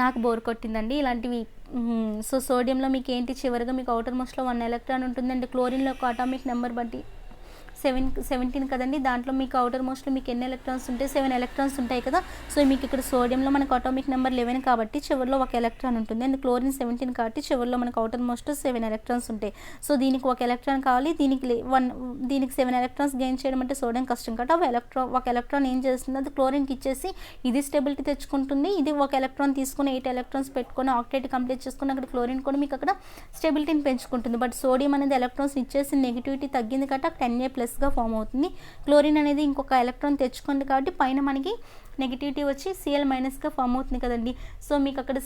నాకు బోర్ కొట్టిందండి ఇలాంటివి. సో సోడియంలో మీకు ఏంటి, చివరిగా మీకు అవుటర్ మోస్ట్లో 1 ఎలక్ట్రాన్ ఉంటుంది. అండ్ క్లోరిన్లో ఒక అటామిక్ నెంబర్ బట్టి 17 కదండి. దాంట్లో మీకు అవుటర్ మోస్ట్లో మీకు ఎన్ని ఎలక్ట్రాన్స్ ఉంటాయి? 7 ఎలక్ట్రాన్స్ ఉంటాయి కదా. సో మీకు ఇక్కడ సోడియంలో మనకు అటామిక్ నెంబర్ 11 కాబట్టి చివరిలో 1 ఎలక్ట్రాన్ ఉంటుంది. అండ్ క్లోరిన్ 17 కాబట్టి చివరిలో మనకు అవుటర్ మోస్ట్ 7 ఎలక్ట్రాన్స్ ఉంటాయి. సో దీనికి 1 ఎలక్ట్రాన్ కావాలి, దీనికి 7 ఎలక్ట్రాన్స్ గెయిన్ చేయడం అంటే సోడియం కష్టం కాబట్టి ఒక ఎలక్ట్రాన్ ఏం చేస్తుంది, అది క్లోరిన్కి ఇచ్చేసి ఇది స్టెబిలిటీ తెచ్చుకుంటుంది. ఇది 1 ఎలక్ట్రాన్ తీసుకుని 8 ఎలక్ట్రాన్స్ పెట్టుకొని ఆక్టేట్ కంప్లీట్ చేసుకుని అక్కడ క్లోరిన్ కూడా మీకు అక్కడ స్టెబిలిటీని పెంచుకుంటుంది. బట్ సోడియం అనేది ఎలక్ట్రాన్స్ ఇచ్చేసి నెగిటివిటీ తగ్గింది కాబట్టి అక్కడ Na+గా ఫామ్ అవుతుంది. క్లోరిన్ అనేది ఇంకొక ఎలక్ట్రాన్ తెచ్చుకుంది కాబట్టి పైన మనకి నెగిటివిటీ వచ్చి Cl- ఫామ్ అవుతుంది కదండి. సో మీకు అక్కడ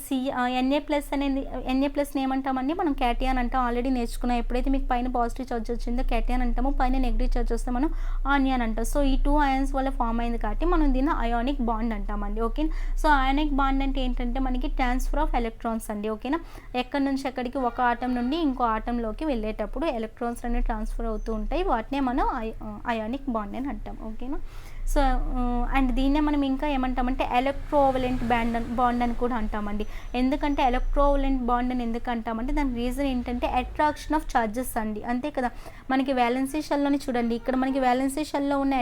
Na+ ఏమంటామండి మనం క్యాటియాన్ అంటాం. ఆల్రెడీ నేర్చుకున్నాం. ఎప్పుడైతే మీకు పైన పాజిటివ్ చార్జ్ వచ్చిందో క్యాటియాన్ అంటాము, పైన నెగిటివ్ చార్జ్ వస్తే మనం ఆనియాన్ అంటాం. సో ఈ 2 అయాన్స్ వల్ల ఫామ్ అయింది కాబట్టి మనం దీన్ని అయానిక్ బాండ్ అంటామండి. ఓకే. సో అయానిక్ బాండ్ అంటే ఏంటంటే మనకి ట్రాన్స్ఫర్ ఆఫ్ ఎలక్ట్రాన్స్ అండి. ఓకేనా. ఎక్కడి నుంచి ఎక్కడికి, ఒక ఆటం నుండి ఇంకో ఆటంలోకి వెళ్ళేటప్పుడు ఎలక్ట్రాన్స్ అనేవి ట్రాన్స్ఫర్ అవుతూ ఉంటాయి. వాటినే మనం అయానిక్ బాండ్ అని అంటాం. ఓకేనా. సో అండ్ దీన్నే మనం ఇంకా ఏమంటామంటే ఎలక్ట్రోవలెంట్ బాండ్ అని కూడా అంటామండి. ఎందుకంటే ఎలక్ట్రోవలెంట్ బాండ్ అని ఎందుకు అంటామంటే దానికి రీజన్ ఏంటంటే అట్రాక్షన్ ఆఫ్ చార్జెస్ అండి. అంతే కదా. మనకి వ్యాలెన్సీ షెల్లోని చూడండి, ఇక్కడ మనకి వ్యాలెన్సీ షెల్లో ఉన్న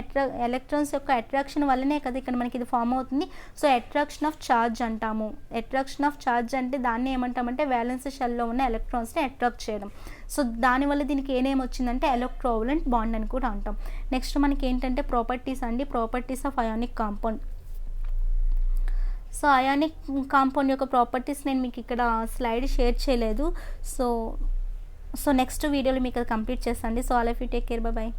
ఎలక్ట్రాన్స్ యొక్క అట్రాక్షన్ వల్లనే కదా ఇక్కడ మనకి ఇది ఫామ్ అవుతుంది. సో అట్రాక్షన్ ఆఫ్ ఛార్జ్ అంటాము. అట్రాక్షన్ ఆఫ్ ఛార్జ్ అంటే దాన్ని ఏమంటామంటే వ్యాలెన్సీ షెల్లో ఉన్న ఎలక్ట్రాన్స్ని అట్రాక్ట్ చేయడం. సో దానివల్ల దీనికి ఏ నేమ్ వచ్చిందంటే ఎలక్ట్రోవలెంట్ బాండ్ అని కూడా అంటాం. నెక్స్ట్ మనకి ఏంటంటే ప్రాపర్టీస్ అండి, properties of ionic compound. So ionic compound యొక్క ప్రాపర్టీస్ నేను మీకు ఇక్కడ స్లైడ్ షేర్ చేయలేదు. సో నెక్స్ట్ వీడియోలో మీకు అది కంప్లీట్ చేస్తాండి. So all of you take care, bye.